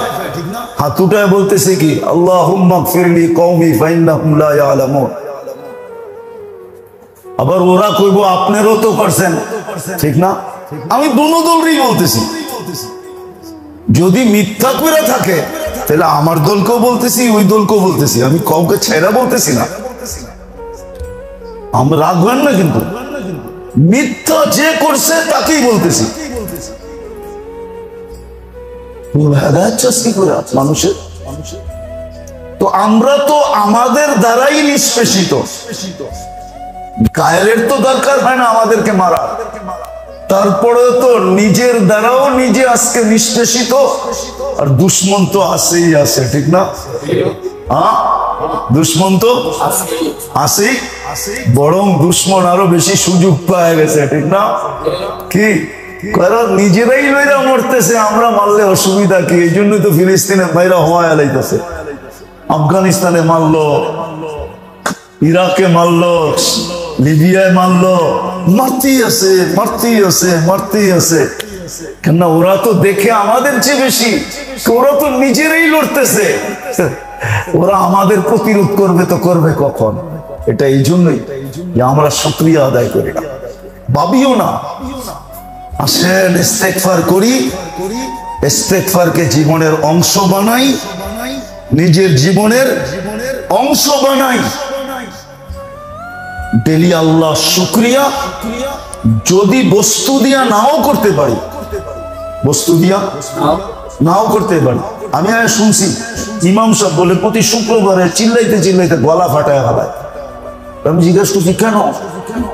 হাত উঠায় বলতেছে কি, আল্লাহুম্মা গফিরলি কওমি ফাইন্নাহুম লা ইয়ালামুন। আবার ওরা কইবো আপনারও তো করছেন, ঠিক না? আমি দুনো দলই বলতেছি। যদি মিথ্যা করে থাকে তাহলে আমার দলকেও বলতেছি, ওই দলকেও বলতেছি, আমি কাউকে ছেড়া বলতেছি না। আমরা রাখবেন না, কিন্তু মিথ্যা যে করছে তাকেই বলতেছি। মানুষের তো আমরা তো আমাদের দ্বারাই নিষ্পেষিত, গায়ের তো দরকার হয় না আমাদেরকে মারা, তারপরে তো নিজের দ্বারাও নিজে আজকে নিষ্পেষিত, আর দুশ্মন তো আছেই আছে, ঠিক না? দুশ্মন তো আছে, বরং দুশ্মন আরো বেশি সুযোগ পায় গেছে, ঠিক না? কি কারণ নিজেরাই লইরা মরতেছে, আমরা মারলে অসুবিধা কি? এই জন্যই তো ফিলিস্তিনে মাইরা হওয়া এলাইতেছে, আফগানিস্তানে মারলো, ইরাকে মারলো, লিবিয়ায় মারলো, মারতেই আছে মারতেই আছে মারতেই আছে। কেন? ওরা তো দেখে আমাদের চেয়ে বেশি, ওরা তো নিজেরাই লড়তেছে, ওরা আমাদের প্রতিরোধ করবে তো করবে কখন? এটা এই জন্যই যে আমরা শুকরিয়া আদায় করি না, ভাবিও না। আসেন ইস্তেগফার করি, ইস্তেগফারকে জীবনের অংশ বানাই, নিজের জীবনের অংশ বানাই। ডেলি আল্লাহ শুকরিয়া, যদি বস্তু দিয়া নাও করতে পারি, বস্তু দিয়া নাও করতে পারি। আমি শুনছি ইমাম সাহেব বলে প্রতি শুক্রবারে চিল্লাইতে চিল্লাইতে গলা ফাটায় ফেলায়। আমি জিজ্ঞাসা করছি কেন?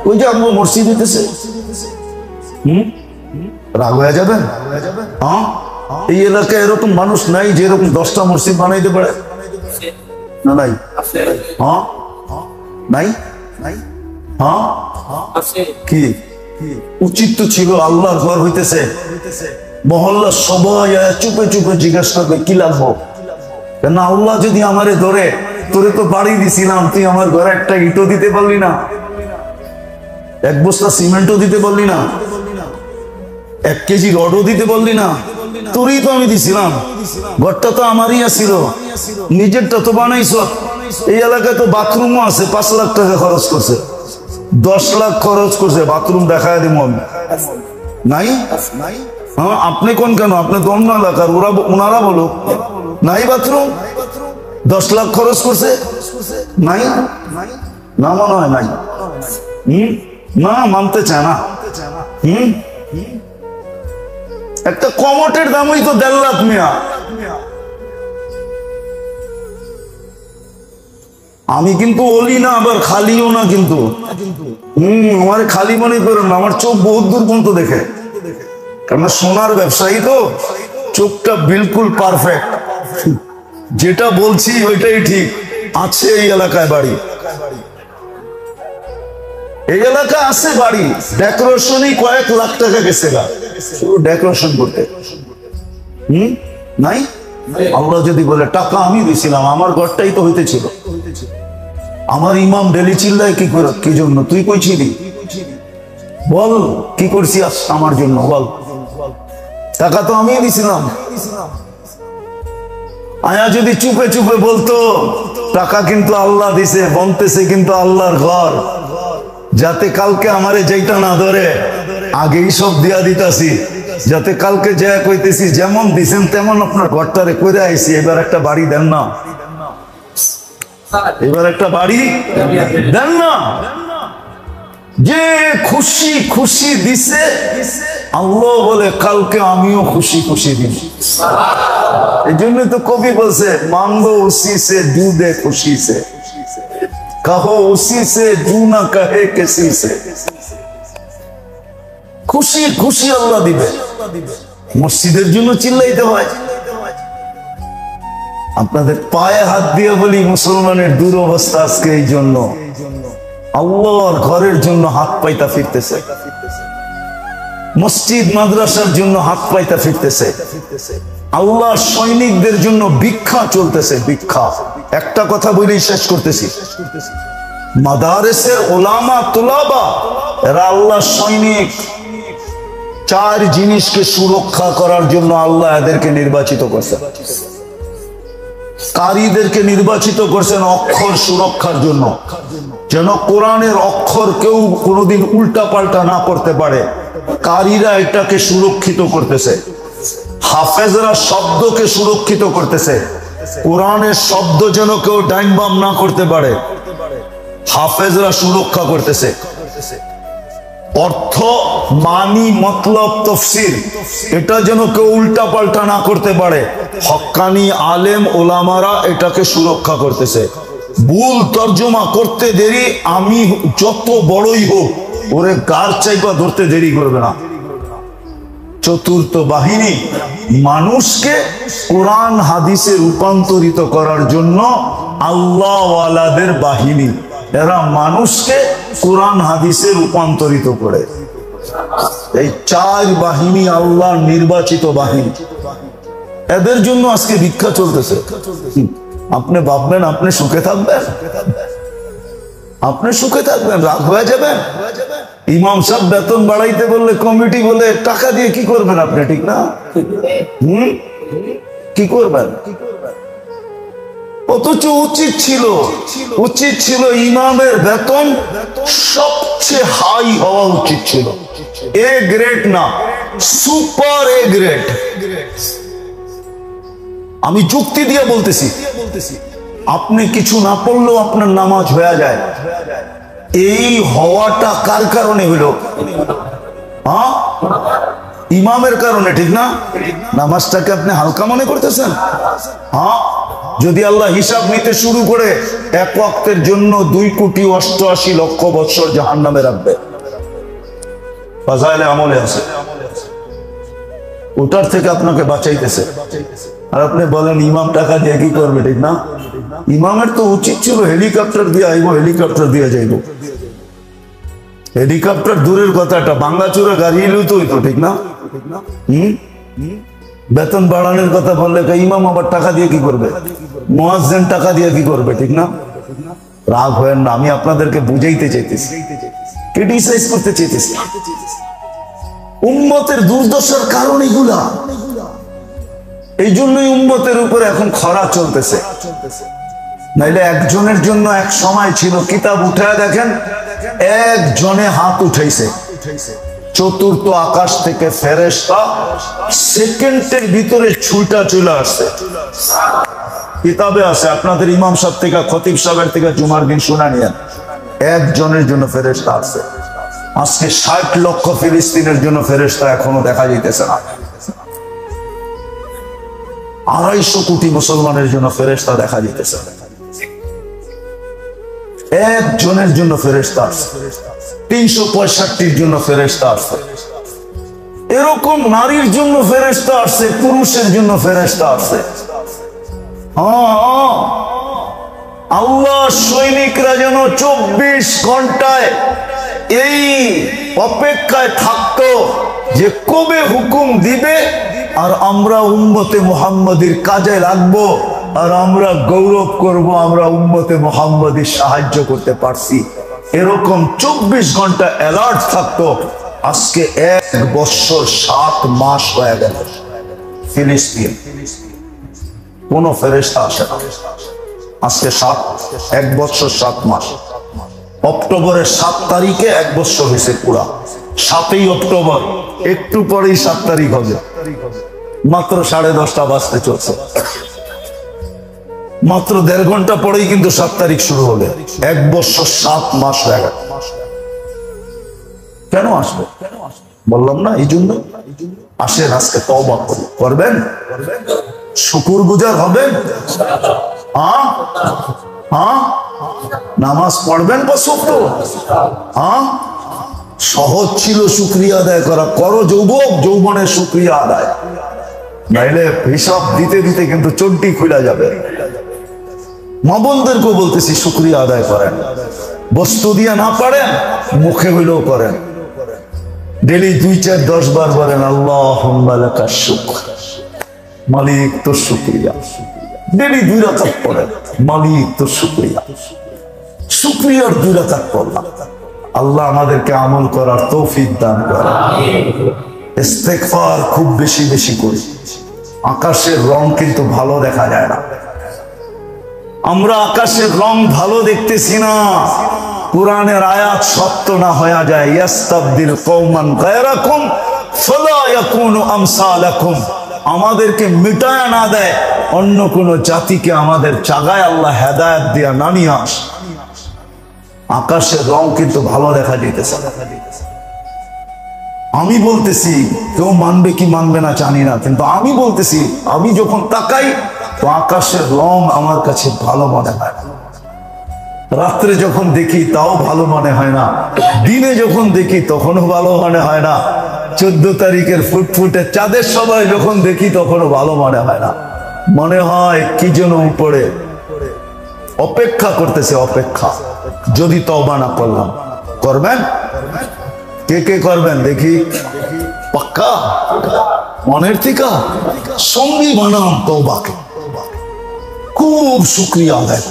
ওই যে আমরা মসজিদ দিতেছে। রাগ হয়ে যাবেন? হ্যাঁ, এই এলাকায় এরকম মানুষ নাই যে এরকম 10টা মসজিদ বানাইতে পারে না? নাই? হ্যাঁ নাই? হ্যাঁ কি উচিত তো ছিল, আল্লাহর ঘর হইতেছে, মহল্লা সবাই চুপে চুপে জিজ্ঞাসা করবে কি লাগবো? কেন আল্লাহ যদি আমারে ধরে, তোরে তো বাড়ি দিছিলাম, তুই আমার ঘরে একটা ইটও দিতে পারলি না, 1 বস্তা সিমেন্টও দিতে পারলি না, 1 কেজি রডও দিতে পারলি না, তোরই তো আমি দিছিলাম, ঘরটা তো আমারই ছিল, নিজেরটা তো বানাইছ। এই এলাকায় তো বাথরুমও আছে, 5 লাখ টাকা খরচ করছে, 10 লাখ খরচ করছে, বাথরুম দেখায় দিব আমি। নাই? হ্যাঁ, আপনি কোন কেন? আপনি তো অন্য এলাকার, ওনারা বলো নাই বাথরুম, 10 লাখ খরচ করছে, নাই? না মনে হয় নাই। না মানতে চায় না। একটা কমোটের দামই তো 1.5 লাখ মিয়া। আমি কিন্তু ওলি না, আবার খালিও না কিন্তু। আমার খালি মনে করেন না, আমার চোখ বহুত দূর পর্যন্ত দেখে, কারণ সোনার ব্যবসায়ী তো, চোখটা বিলকুল পারফেক্ট। যেটা বলছি ওইটাই ঠিক আছে। এই এলাকায় বাড়ি, এই এলাকায় আছে বাড়ি, ডেকোরেশনই কয়েক লাখ টাকা গেছে গা, শুধু ডেকোরেশন করতে। নাই, আল্লাহ যদি বলে টাকা আমি দিছিলাম, আমার ঘরটাই তো হইতেছিল। আমার ইমাম ডেলি চিল্লায় কি করে, কি জন্য তুই কইছিলি, বল কি করছি আমার জন্য, বল। টাকা তো আমি দিছিলাম। আয়া যদি চুপে চুপে বলতো টাকা কিন্তু আল্লাহ দিছে, বলতেছে কিন্তু আল্লাহর ঘর, যাতে কালকে আমারে যেটা না ধরে আগেই সব দিয়া দিতাছি, যাতে কালকে যা কইতেছি যেমন দিছেন তেমন আপনার ঘরটারে করে আইছি, এবার একটা বাড়ি দেন না, এবার একটা বাড়ি দেন না। যে খুশি খুশি দিছে, আল্লাহ বলে কালকে আমিও খুশি খুশি দিব। এই জন্য তো কবি বলছে, মাঙ্গো উসি সে দুধে খুশি সে, কাহো উসি সে জু না কাহে কিসি সে। খুশি খুশি আল্লাহ দিবে। মসজিদের জন্য চিল্লাইতে হয়। আপনাদের পায়ে হাত দিয়ে বলি, মুসলমানের দুরবস্থা আজকে এই জন্য, আল্লাহর ঘরের জন্য হাত পাইতা ফিরতেছে, মসজিদ মাদ্রাসার জন্য হাত পাইতা ফিরতেছে, আল্লাহর সৈনিকদের জন্য ভিক্ষা চলতেছে, ভিক্ষা। একটা কথা বলেই শেষ করতেছি, মাদারেসের ওলামা তুলাবা এরা আল্লাহর সৈনিক। চার জিনিসকে সুরক্ষা করার জন্য আল্লাহ এদেরকে নির্বাচিত করছেন। কারীদেরকে নির্বাচিত করছেন অক্ষর সুরক্ষার জন্য, যেন কোরআনের অক্ষর কেউ কোনোদিন উল্টা পাল্টা না করতে পারে। কারীরা এটাকে সুরক্ষিত করতেছে। হাফেজরা শব্দকে সুরক্ষিত করতেছে, কোরআনের শব্দ যেন কেউ ডাইন বাম না করতে পারে, হাফেজরা সুরক্ষা করতেছে। অর্থ মানি মতলব তফসির এটা যেন কেউ উল্টা পাল্টা না করতে পারে, হক্কানি আলেম ওলামারা এটাকে সুরক্ষা করতেছে। ভুল তর্জমা করতে দেরি, আমি যত বড়ই হোক ওরে গার চাইপা ধরতে দেরি করবে না। চতুর্থ বাহিনী মানুষকে কোরআন হাদিসে রূপান্তরিত করার জন্য আল্লাহওয়ালাদের বাহিনী, এরা মানুষকে কোরআন হাদিসে রূপান্তরিত করে। এই চার বাহিনী আল্লাহর নির্বাচিত বাহিনী, এদের জন্য আজকে ভিক্ষা চলতেছে। আপনি ভাববেন আপনি সুখে থাকবেন, আপনি সুখে থাকবেন, রাগ হয়ে যাবেন। ইমাম সাহেব বেতন বাড়াইতে বললে কমিটি বলে টাকা দিয়ে কি করবেন আপনি, ঠিক না? কি করবেন? অথচ উচিত ছিল ইমামের বেতন সবচেয়ে হাই হওয়া উচিত ছিল, এ গ্রেড না, সুপার এ গ্রেড। আমি যুক্তি দিয়ে বলতেছি, আপনি কিছু না পড়লেও আপনার নামাজ হয়ে যায়। এই হওয়াটা কার কারণে হইল? ইমামের কারণে, ঠিক না? নামাজটাকে আপনি হালকা মনে করতেছেন? যদি আল্লাহ হিসাব নিতে শুরু করে এক ওয়াক্তের জন্য 2,88,00,000 বছর জাহান্নামে রাখবে। ফাজাইলে আমলে আছে, ওটার থেকে আপনাকে বাঁচাইতেছে। আর আপনি বলেন ইমাম টাকা দিয়ে কি করবে, ঠিক না? ইমামের তো উচিত ছিল হেলিকপ্টার দিয়ে আইব, হেলিকপ্টার দিয়ে যাইব। হেলিকপ্টার দূরের কথাটা, ভাঙ্গাচুরা গাড়ি এলেও তো হইতো, ঠিক না? বেতন বাড়ানোর কথা বললে ইমাম আবার টাকা দিয়ে কি করবে, মুয়াজ্জিন টাকা দিয়ে কি করবে, ঠিক না? রাগ হয় না, আমি আপনাদেরকে বুঝাইতে চাইতেছি, ক্রিটিসাইজ করতে চাইতেছি। উম্মতের দুর্দশার কারণ এগুলা, এই জন্যই উম্মতের উপরে এখন খরা চলতেছে। নাইলে একজনের জন্য এক সময় ছিল, কিতাব উঠায় দেখেন একজনে হাত উঠাইছে, চতুর্থ আকাশ থেকে ফেরেশতা সেকেন্ডের ভিতরে ছুটা চলে আসছে। কিতাবে আছে, আপনাদের ইমাম সাহেব থেকে খতিব সাহেবের থেকে জুমার দিন শোনা নিয়েন, একজনের জন্য ফেরেশতা আছে। আজকে 60 লক্ষ ফিলিস্তিনের জন্য ফেরেশতা এখনো দেখা যাইতেছে না। 250 কোটি মুসলমানের জন্য ফেরেশতা দেখা যাইতেছে। একজনের জন্য ফেরেশতা আসছে, 365 জন্য ফেরেশতা আসছে। এরকম নারীর জন্য ফেরেশতা আসছে, পুরুষের জন্য ফেরেশতা আসছে। আল্লাহ সৈনিকরা যেন 24 ঘন্টায় এই অপেক্ষায় থাকতো যে কবে হুকুম দিবে আর আমরা উম্মতে মুহাম্মাদির কাজে লাগবো, আর আমরা গৌরব করব আমরা উম্মতে মুহাম্মাদির সাহায্য করতে পারছি। এরকম 24 ঘন্টা অ্যালার্ট থাকতো। আজকে 1 বছর 7 মাস হয়ে গেল ফিলিস্তিন, কোন ফেরেশতা আসে না। আজকে 1 বছর 7 মাস। অক্টোবরের 7 তারিখে 1 বছর হয়েছে পুরা। 7ই অক্টোবর, একটু পরেই 7 তারিখ হবে। মাত্র 10:30 বাজতে চলছে, মাত্র 1.5 ঘন্টা পরেই কিন্তু 7 তারিখ শুরু হবে। 1 বছর 7 মাস হয়ে গেল। কেন আসবে? বললাম না এই জন্য। আসেন আজকে তওবা করবেন, শুকরগুজার হবেন, নামাজ পড়বেন 5 ওয়াক্ত। সহজ ছিল শুকরিয়া আদায় করা। করো যুবক, যৌবনের শুকরিয়া আদায়, নাইলে হিসাব দিতে দিতে কিন্তু চন্টি খুলে যাবে। মা বোনদেরকেও বলতেছি শুকরিয়া আদায় করেন, বস্তু দিয়ে না পারেন মুখে হইলেও করেন। ডেলি 2, 4, 10 বার বলেন আল্লাহুম্মা লাকাশ শুকর, মালিক তোর শুকরিয়া। ডেলি 2 রাকাত পড়েন, মালিক তোর শুকরিয়া। শুকরিয়ার 2 রাকাত পড়লাম। আল্লাহ আমাদেরকে আমল করার তৌফিক দান করেন। ইস্তেগফার খুব বেশি বেশি করি। আকাশের রং কিন্তু ভালো দেখা যায় না। আমরা আকাশের রং ভালো দেখতেছি না। কুরআনের আয়াত সত্য না হয়ে যায়, ইয়াস্তাবদিল কওমান গায়রাকুম ফালা ইয়াকুনু আমসালাকুম। আমাদেরকে মিটায় না দেয়, অন্য কোন জাতিকে আমাদের জায়গায় আল্লাহ হেদায়েত দিয়া না নিয়ে আস। আকাশের রং কিন্তু ভালো দেখা যেতেছে। আমি বলতেছি, কেউ মানবে কি মানবে না জানি না, কিন্তু আমি বলতেছি, আমি যখন তাকাই তো আকাশের রং আমার কাছে ভালো মনে হয় না। রাত্রে যখন দেখি তাও ভালো মনে হয় না, দিনে যখন দেখি তখনও ভালো মনে হয় না। 14 তারিখের ফুটফুটে চাঁদের সময় যখন দেখি তখনও ভালো মনে হয় না। মনে হয় কি যেন উপরে অপেক্ষা করতেছে, অপেক্ষা। যদি তওবা না করলাম, করবেন? কে কে করবেন দেখি? পাক্কা মনের থেকে সঙ্গী বানান তওবাকে। খুব শুকরিয়া আদায়,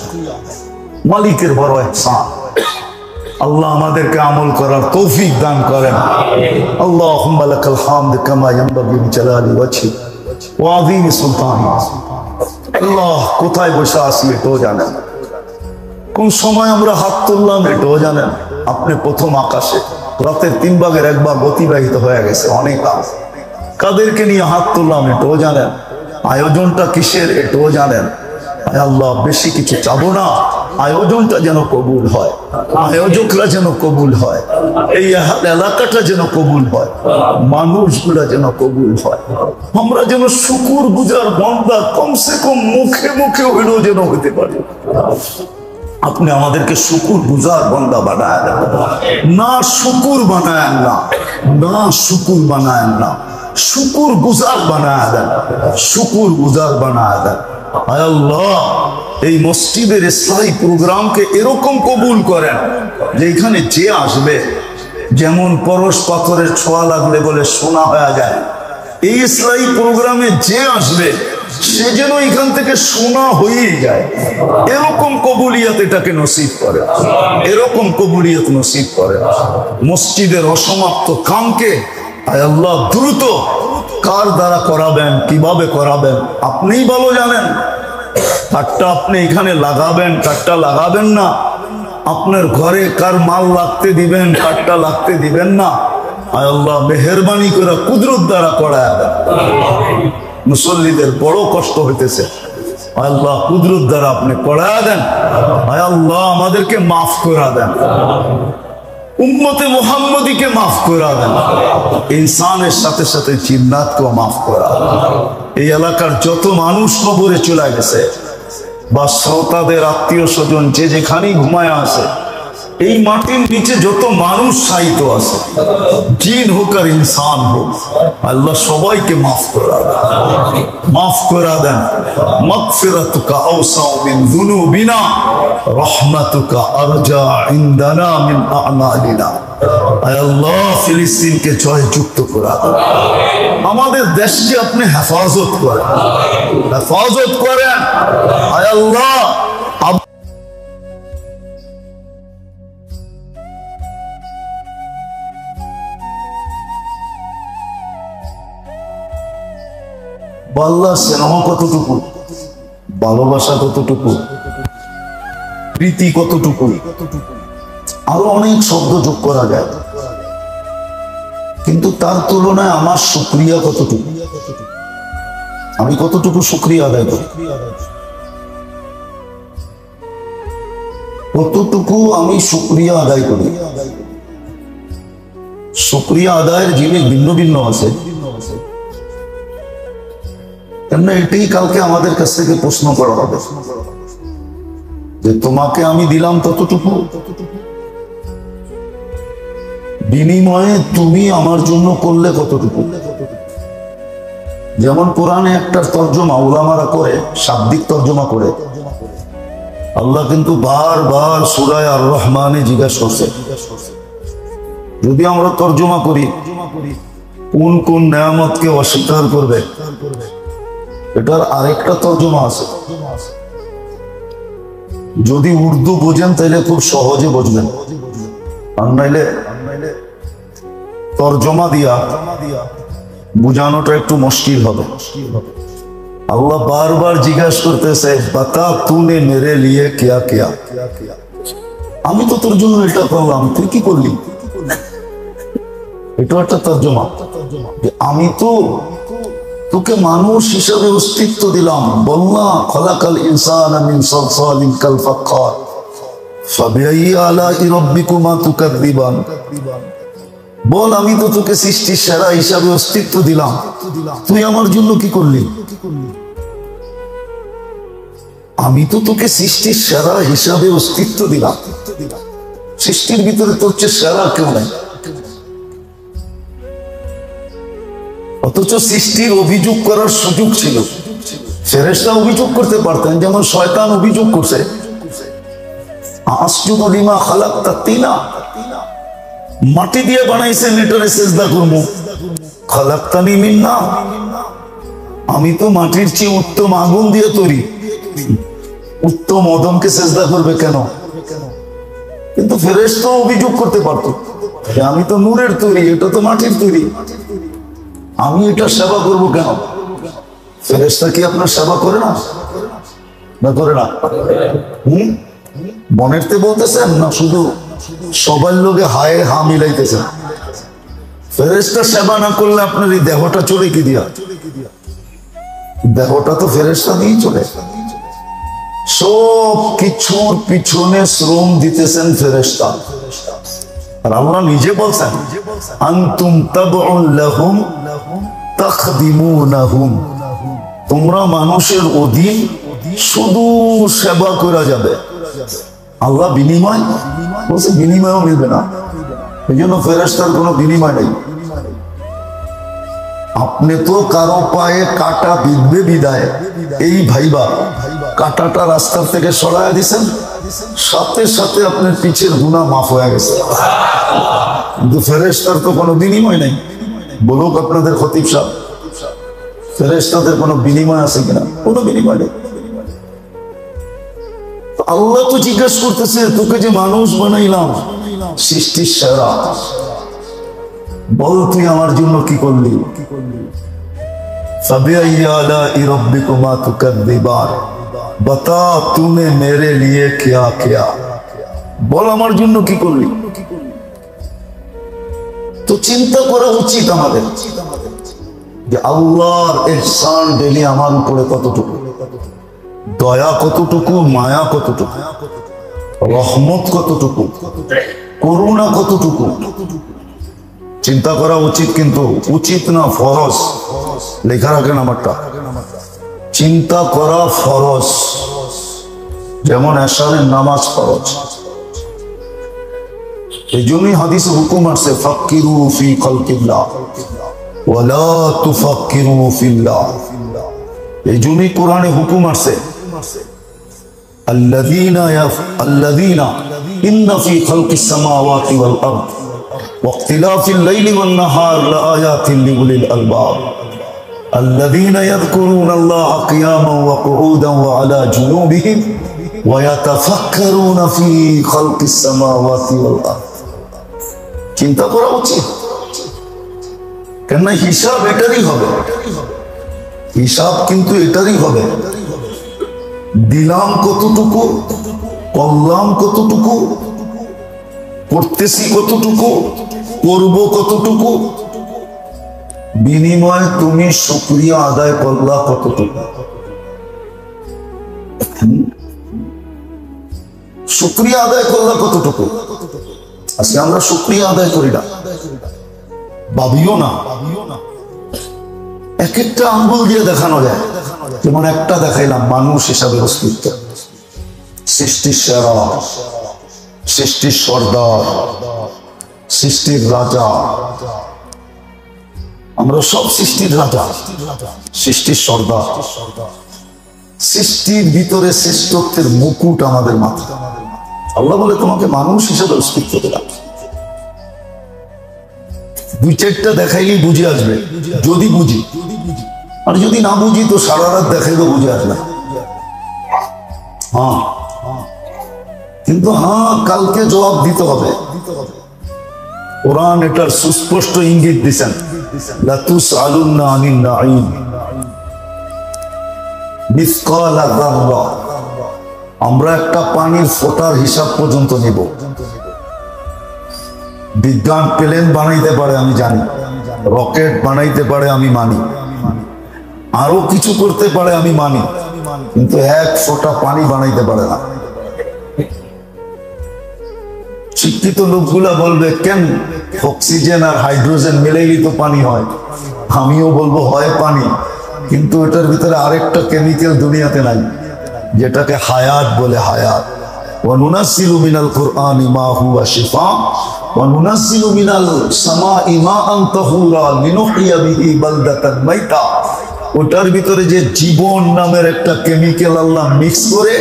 মালিকের বড় ইহসান। আল্লাহ আমাদেরকে আমল করার তৌফিক দান করেন। আল্লাহুম্মা লাকাল হামদ কামা ইয়ানবাগি বিজালালি ওয়াজহিক ওয়া আযীমি সুলতানিক। আল্লাহ কোথায় বসে আছি এটাও জানেন, কোন সময় আমরা হাত তুললাম এটাও জানেন। আপনি প্রথম আকাশে, রাতের 3 ভাগের 1 ভাগ অতিবাহিত হয়ে গেছে, অনেক কাজ। কাদেরকে নিয়ে হাত তুললাম এটাও জানেন, আয়োজনটা কিসের এটাও জানেন। আল্লাহ বেশি কিছু চাবো না, আয়োজনটা যেন কবুল হয়, আয়োজকরা যেন কবুল হয়, এই এলাকাটা যেন কবুল হয়, মানুষগুলা যেন কবুল হয়। আমরা যেন শুকুর গুজার বান্দা কমসে কম মুখে মুখে হইলেও যেন হইতে পারি। আপনি আমাদেরকে শুকুর গুজার বান্দা বানায় দেন না, শুকুর বানায় না, না শুকুর বানায় না, শুকুর গুজার বানায় দেন, শুকুর গুজার বানায় দেন। আয় আল্লাহ, এই মসজিদের ইসলামী প্রোগ্রামকে এরকম কবুল করেন যে এখানে যে আসবে, যেমন পরশ পাথরের ছোঁয়া লাগলে বলে সোনা হয়ে যায়, এই ইসলামী প্রোগ্রামে যে আসবে সে যেন এখান থেকে সোনা হয়েই যায়। এরকম কবুলিয়ত এটাকে নসিব করে, এরকম কবুলিয়ত নসিব করে। মসজিদের অসমাপ্ত কামকে আয় আল্লাহ দ্রুত কার দ্বারা করাবেন, কিভাবে করাবেন আপনিই ভালো জানেন। কারটা আপনি এখানে লাগাবেন, কারটা লাগাবেন না, আপনার ঘরে কার মাল লাগতে দিবেন, কারটা লাগতে দিবেন না। আয় আল্লাহ মেহেরবানি করে কুদরত দ্বারা করায় দেন। মুসল্লিদের বড় কষ্ট হইতেছে, আয় আল্লাহ কুদরত দ্বারা আপনি করায় দেন। আয় আল্লাহ আমাদেরকে মাফ করে দেন, উম্মতে মুহাম্মদীকে মাফ করা দেন, ইনসানের সাথে সাথে জিন্নাতকেও মাফ করা দেন। এই এলাকার যত মানুষ কবরে চলে গেছে বা শ্রোতাদের আত্মীয় স্বজন যে যেখানেই ঘুমায় আছে, এই মাটির নিচে যত মানুষ সাহিত্য আছে, জিন হোক আর ইনসান হোক, আল্লাহ সবাইকে মাফ করে দেন, মাফ করে দেন। মাগফিরাতুকা আওসাউ মিন যুনুবিনা, রাহমাতুকা আরজা ইনদানা মিন আমালিনা। আয় আল্লাহ, ফিলিস্তিনকে জয়যুক্ত করে দেন, আমাদের দেশকে আপনি হেফাজত করেন, হেফাজত করেন। আয় আল্লাহ, আল্লাহ স্নেহ কতটুকু, ভালোবাসা কতটুকু, প্রীতি কতটুকু, আরো অনেক শব্দ যোগ করা যায়, কিন্তু তার তুলনায় আমার শুকরিয়া কতটুকু, আমি কতটুকু শুকরিয়া আদায় করি, কতটুকু আমি শুকরিয়া আদায় করি। শুকরিয়া আদায়ের জিনিস ভিন্ন ভিন্ন আছে, কেননা এটাই কালকে আমাদের কাছ থেকে প্রশ্ন করা হবে যে তোমাকে আমি দিলাম কতটুকু, বিনিময়ে তুমি আমার জন্য করলে কতটুকু। যেমন কোরআনে একটা তর্জমা উলামারা করে, শাব্দিক তর্জমা করে, আল্লাহ কিন্তু বারবার সূরা আর রহমানে জিজ্ঞাসা করছে, যদি আমরা তর্জমা করি কোন কোন নেয়ামতকে অস্বীকার করবে, এটার আরেকটা তর্জমা আছে। যদি উর্দু বোঝেন তাহলে খুব সহজে বুঝবেন, আর নাইলে তর্জমা দিয়া বুঝানোটা একটু মুশকিল হবে। আল্লাহ বারবার জিজ্ঞাসা করতেছে, বাতা তুনে মেরে লিয়ে কিয়া কিয়া, আমি তো তোর জন্য এটা করলাম, তুই কি করলি। এটা একটা তর্জমা, আমি তো তোকে মানুষ হিসেবে অস্তিত্ব দিলাম। বলনা খলাকাল ইনসানা মিন সালসালিন কাল ফাক্কার ফাবিআই আলাই রাব্বিকুমা তুকাযযিবান। বল, আমি তো তোকে সৃষ্টির সেরা হিসাবে অস্তিত্ব দিলাম, তুই আমার জন্য কি করলি। আমি তো তোকে সৃষ্টির সেরা হিসাবে অস্তিত্ব দিলাম, সৃষ্টির ভিতরে তোর চেয়ে সেরা কেউ নাই। অথচ সৃষ্টির অভিযোগ করার সুযোগ ছিল, ফেরেশতা অভিযোগ করতে পারতেন, যেমন শয়তান অভিযোগ করছে, আসজুদু লিমা খালাকতা তিনা, মাটি দিয়ে বানাইছেন, এটারে সিজদা করব। খালাকতানি মিন নার, আমি তো মাটির চেয়ে উত্তম আগুন দিয়ে তৈরি, উত্তম আদমকে সিজদা করবে কেন। কিন্তু ফেরেশতা অভিযোগ করতে পারত, আমি তো নূরের তৈরি, এটা তো মাটির তৈরি, আমি এটা সেবা করব কেন। ফেরেশতা কি আপনার সেবা করে না, না করে না? বনেরতে বলতেছেন না শুধু সবার লোকে হায় হা মিলাইতেছেন। ফেরেশতা সেবা না করলে আপনার এই দেহটা চলে কি দিয়া, দেহটা তো ফেরেশতা নিয়েই চলে। সব কিছুর পিছনে শ্রম দিতেছেন ফেরেশতা। আর আল্লাহ নিজে বলছেন, আনতুম তাবউন লাহুম তাখদিমুনাহুম, তোমরা মানুষের অধীন, শুধু সেবা করা যাবে। আল্লাহ বিনিময় বলছে, বিনিময়ও মিলবে না, এই জন্য ফেরেশতার কোনো বিনিময় নেই। আপনি তো কারো পায়ে কাটা বিঁধবে বিদায় এই ভাইবা কাটাটা রাস্তার থেকে সরাইয়া দিছেন, সাথে সাথে আপনার পিছের গুনাহ মাফ হয়ে গেছে। কিন্তু ফেরেশতার তো কোনো বিনিময় নেই। বলুক আপনাদের খতিব সাহেব, ফেরেশতাদের কোনো বিনিময় আছে কিনা? কোনো বিনিময় নেই। আল্লাহ তো জিজ্ঞাসা করতেছে, তোকে যে মানুষ বানাইলাম, সৃষ্টির সেরা, বল তুই আমার জন্য কি করলি। ফাবিআই আলাই রাব্বিকুমা তুকাযযিবান, বাতা তুমে মেরে লিয়ে কিয়া কিয়া, বল আমার জন্য কি করলি। তো চিন্তা করা উচিত আমাদের যে আল্লাহর ইহসান ডেলি আমার উপরে কতটুকু, দয়া কতটুকু, মায়া কতটুকু, রহমত কতটুকু, করুণা কতটুকু, চিন্তা করা উচিত। কিন্তু উচিত না, ফরজ। লেখা রাখেন আমারটা, চিন্তা করা ফরজ। যেমন এশারের নামাজ ফরজ। এই জন্যই হাদিসে হুকুম আসছে ফাক্কিরু ফি খালকিল্লাহ ওয়ালা তুফাক্কিরু ফিল্লাহ। এই জন্যই কোরআনে হুকুম আসছে আল্লাযীনা ইন্না ফি খালকিস সামাওয়াতি ওয়াল আরদ ওয়াখতিলাফিল লাইলি ওয়ান নাহার লাআয়াতিন লিউলিল আলবাব আল্লাযীনা ইয়াযকুরুনাল্লাহা কিয়ামান ওয়া কুউদান ওয়া আলা জুনুবিহিম ওয়া ইয়াতাফাক্কারুনা ফি খালকিস সামাওয়াতি ওয়াল আরদ। চিন্তা করা উচিত, কেননা হিসাব এটারই হবে, হিসাব কিন্তু এটারই হবে। দিলাম কতটুকু, করলাম কতটুকু, করতেছি কতটুকু, করব কতটুকু, বিনিময়ে তুমি শুকরিয়া আদায় করলা কতটুকু। শুকরিয়া আদায় করলা কতটুকু। আজকে আমরা শুকরিয়া আদায় করি না, ভাবিও না। এক একটা আঙ্গুল দিয়ে দেখানো যায়, যেমন একটা দেখাইলাম মানুষ হিসাবে অস্তিত্ব, সৃষ্টির সেরা, সৃষ্টির সর্দার, সৃষ্টির রাজা। আমরা সব সৃষ্টির রাজা, সৃষ্টির সর্দার। সৃষ্টির ভিতরে শ্রেষ্ঠত্বের মুকুট আমাদের মাথা। আল্লাহ বলে তোমাকে মানুষ হিসাবে অস্তিত্ব দিলাম। দুই চারটা দেখাইলেই বুঝে আসবে, যদি বুঝি। আর যদি না বুঝি তো সারা রাত দেখাইলেও বুঝে আসবে। হ্যাঁ, কিন্তু হ্যাঁ, কালকে জবাব দিতে হবে। কোরআন এটার সুস্পষ্ট ইঙ্গিত দিচ্ছেন, লা তুসআলুন্না আনিন নাঈম মিসকালা যাররা। আমরা একটা পানির ফোঁটার হিসাব পর্যন্ত নিব। বিজ্ঞান প্লেন বানাইতে পারে আমি জানি, রকেট বানাইতে পারে আমি মানি, আরো কিছু করতে পারে আমি মানি, কিন্তু এক ফোঁটা পানি বানাইতে পারে না। শিক্ষিত লোকগুলা বলবে কেন অক্সিজেন আর হাইড্রোজেন মিলেই তো পানি হয়। আমিও বলবো হয় পানি, কিন্তু এটার ভিতরে আরেকটা কেমিক্যাল দুনিয়াতে নাই, যেটাকে হায়াত বলে। হায়াত। ওয়ানুনাজ্জিলু মিনাল কুরআনি মা হুয়া শিফা ওয়ানুনাজ্জিলু মিনাল সামাই মাআন তাহুরা লিনুহইয়া বিহি বালদাতান মাইতা। ওটার ভিতরে যে জীবন নামের একটা কেমিক্যাল আল্লাহ মিক্স করে,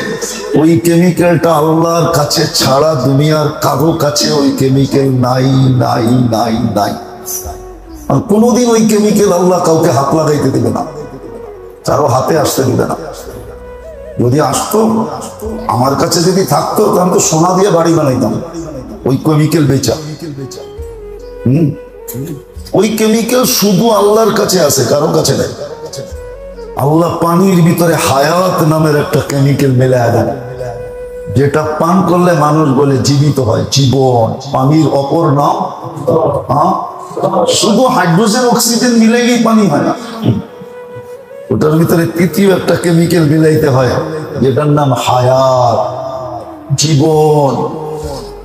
ওই কেমিক্যালটা আল্লাহর কাছে ছাড়া দুনিয়ার কারো কাছে ওই কেমিক্যাল নাই নাই নাই নাই। আর কোনোদিন ওই কেমিক্যাল আল্লাহ কাউকে হাত লাগাইতে দেবে না, কারো হাতে আসতে দেবে না। যদি আসতো, আমার কাছে যদি থাকতো, তাহলে তো সোনা দিয়ে বাড়ি বানাইতাম ওই কেমিক্যাল বেচা। ওই কেমিক্যাল শুধু আল্লাহর কাছে আছে, কারো কাছে নাই। আল্লাহ পানির ভিতরে হায়াত নামের একটা কেমিক্যাল মেলায় দেন, যেটা পান করলে মানুষ বলে জীবিত হয়, জীবন। পানির অপর নাম। শুধু হাইড্রোজেন অক্সিজেন মিলেই পানি হয় না, ওটার ভিতরে তৃতীয় একটা কেমিক্যাল মিলাইতে হয়, যেটার নাম হায়াত, জীবন।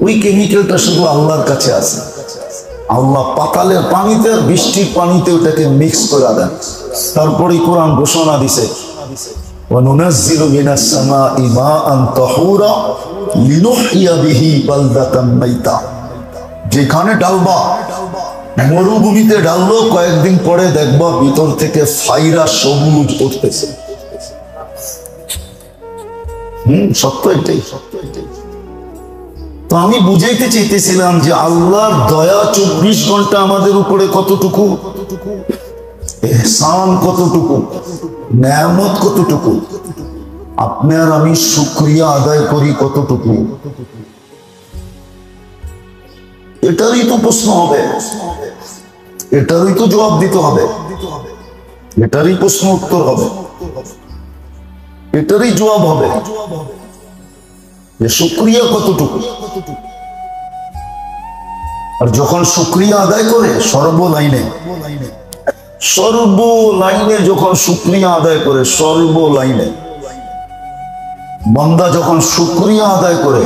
ওই কেমিক্যালটা শুধু আল্লাহর কাছে আছে। আল্লাহ পাতালের পানিতে আর বৃষ্টির পানিতে ওটাকে মিক্স করে দেন। তারপরে কোরআন ঘোষণা দিছে, ওয়ানুনাজ্জিলু মিনাস সামাই মাআন তাহুরা লিনুহইয়া বিহি বালদাতান মাইতা। যেখানে ডালবা, মরুভূমিতে ডাললো, কয়েকদিন পরে দেখবা ভিতর থেকে ফাইরা সবুজ উঠতেছে। সত্য এটাই। তো আমি বুঝাইতে চাইতেছিলাম যে আল্লাহর দয়া 24 ঘন্টা আমাদের উপরে কতটুকু, ইহসান কতটুকু, নেয়ামত কতটুকু, আপনি আর আমি শুকরিয়া আদায় করি কতটুকু, এটারই তো প্রশ্ন হবে, এটারই তো জবাব দিতে হবে, এটারই প্রশ্ন উত্তর হবে, এটারই জবাব হবে যে শুকরিয়া কতটুকু। আর যখন শুকরিয়া আদায় করে সর্বলাইনে যখন শুকরিয়া আদায় করে, সর্বলাইনে বান্দা যখন শুকরিয়া আদায় করে,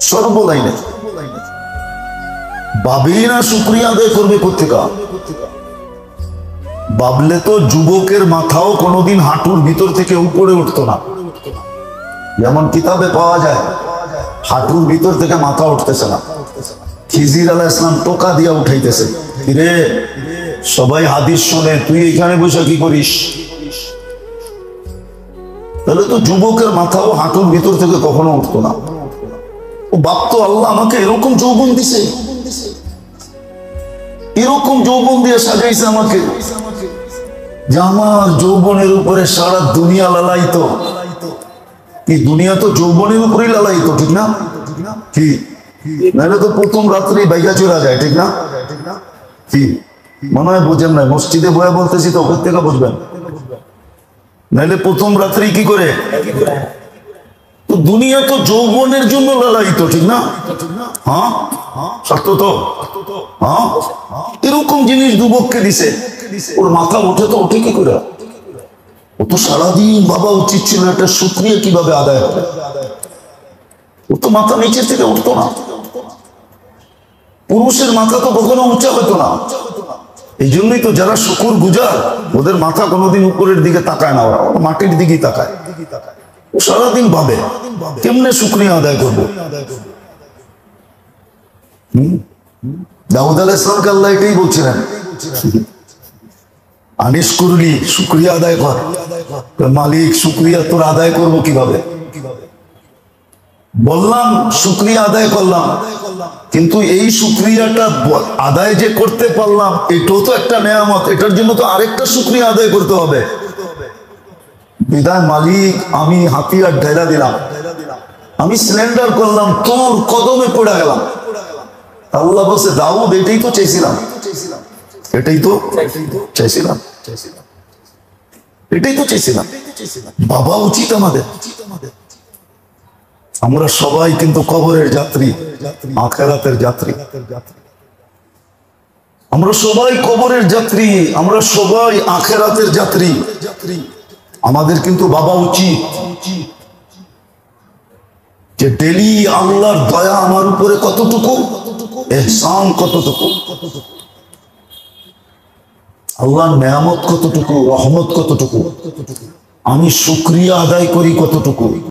সর্বলাইনে ভাবেই না শুকরিয়া আদায় করবে কোথেকে। ভাবলে তো যুবকের মাথাও কোনোদিন হাঁটুর ভিতর থেকে উপরে উঠতো না। যেমন কিতাবে পাওয়া যায়, হাঁটুর ভিতর থেকে মাথা উঠতেছে না। খিজির আলাইহিস সালাম টোকা দিয়া উঠাইতেছে, কিরে সবাই হাদিস শুনে, তুই এখানে বসে কি করিস? তাহলে তো যুবকের মাথাও হাঁটুর ভিতর থেকে কখনো উঠতো না। ও ভাবতো আল্লাহ আমাকে এরকম যৌবন দিছে, এরকম যৌবন দিয়ে সাজাইছে আমাকে, যে আমার যৌবনের উপরে সারা দুনিয়া লালাইতো। কি দুনিয়া তো যৌবনের উপরেই লালাইতো, ঠিক না? কি নাহলে তো প্রথম রাত্রি বাইকা চলা যায়, ঠিক না? কি মনে হয় বুঝেন না? মসজিদে বয়ে বলতেছি তো, ওপর থেকে বুঝবেন। নাহলে প্রথম রাত্রি কি করে? তো দুনিয়া তো যৌবনের জন্য লালাইতো, ঠিক না? হ্যাঁ সত্য তো। হ্যাঁ এরকম জিনিস যুবককে দিছে, ওর মাথা ওঠে তো ওঠে কি করে? ও তো সারাদিন ভাবা উচিত ছিল একটা শুকরিয়া কিভাবে আদায় হবে। ও তো মাথা নিচের থেকে উঠতো না। পুরুষের মাথা তো কখনো উঁচা হতো না। এই জন্যই তো যারা শুকুর গুজার, ওদের মাথা কোনোদিন উপরের দিকে তাকায় না, ওরা মাটির দিকেই তাকায়। ও সারাদিন ভাবে কেমনে শুকরিয়া আদায় করবো। দাউদ আলাইহিস সালামকে আল্লাহ এটাই বলছিলেন, আনিস করলি শুকরিয়া আদায় কর। মালিক শুকরিয়া তোর আদায় করব কিভাবে? বললাম শুকরিয়া আদায় করলাম, কিন্তু এই শুকরিয়াটা আদায় যে করতে পারলাম এটাও তো একটা নেয়ামত, এটার জন্য তো আরেকটা শুকরিয়া আদায় করতে হবে। বিদায় মালিক আমি হাতিয়ার ঢেলা দিলাম, আমি সিলিন্ডার করলাম, তোর কদমে পড়ে গেলাম। আল্লাহ বলছে দাউদ এটাই তো চাইছিলাম, এটাই তো চাইছিলাম, এটাই তো চাইছিলাম। বাবা উচিত আমাদের। আমরা সবাই কিন্তু কবরের যাত্রী, আখিরাতের যাত্রী। আমরা সবাই কবরের যাত্রী, আমরা সবাই আখিরাতের যাত্রী। আমাদের কিন্তু বাবা উচিত যে ডেলি আল্লাহর দয়া আমার উপরে কতটুকু, ইহসান কতটুকু, আল্লাহর নেয়ামত কতটুকু, রহমত কতটুকু, আমি শুকরিয়া আদায় করি কতটুকু।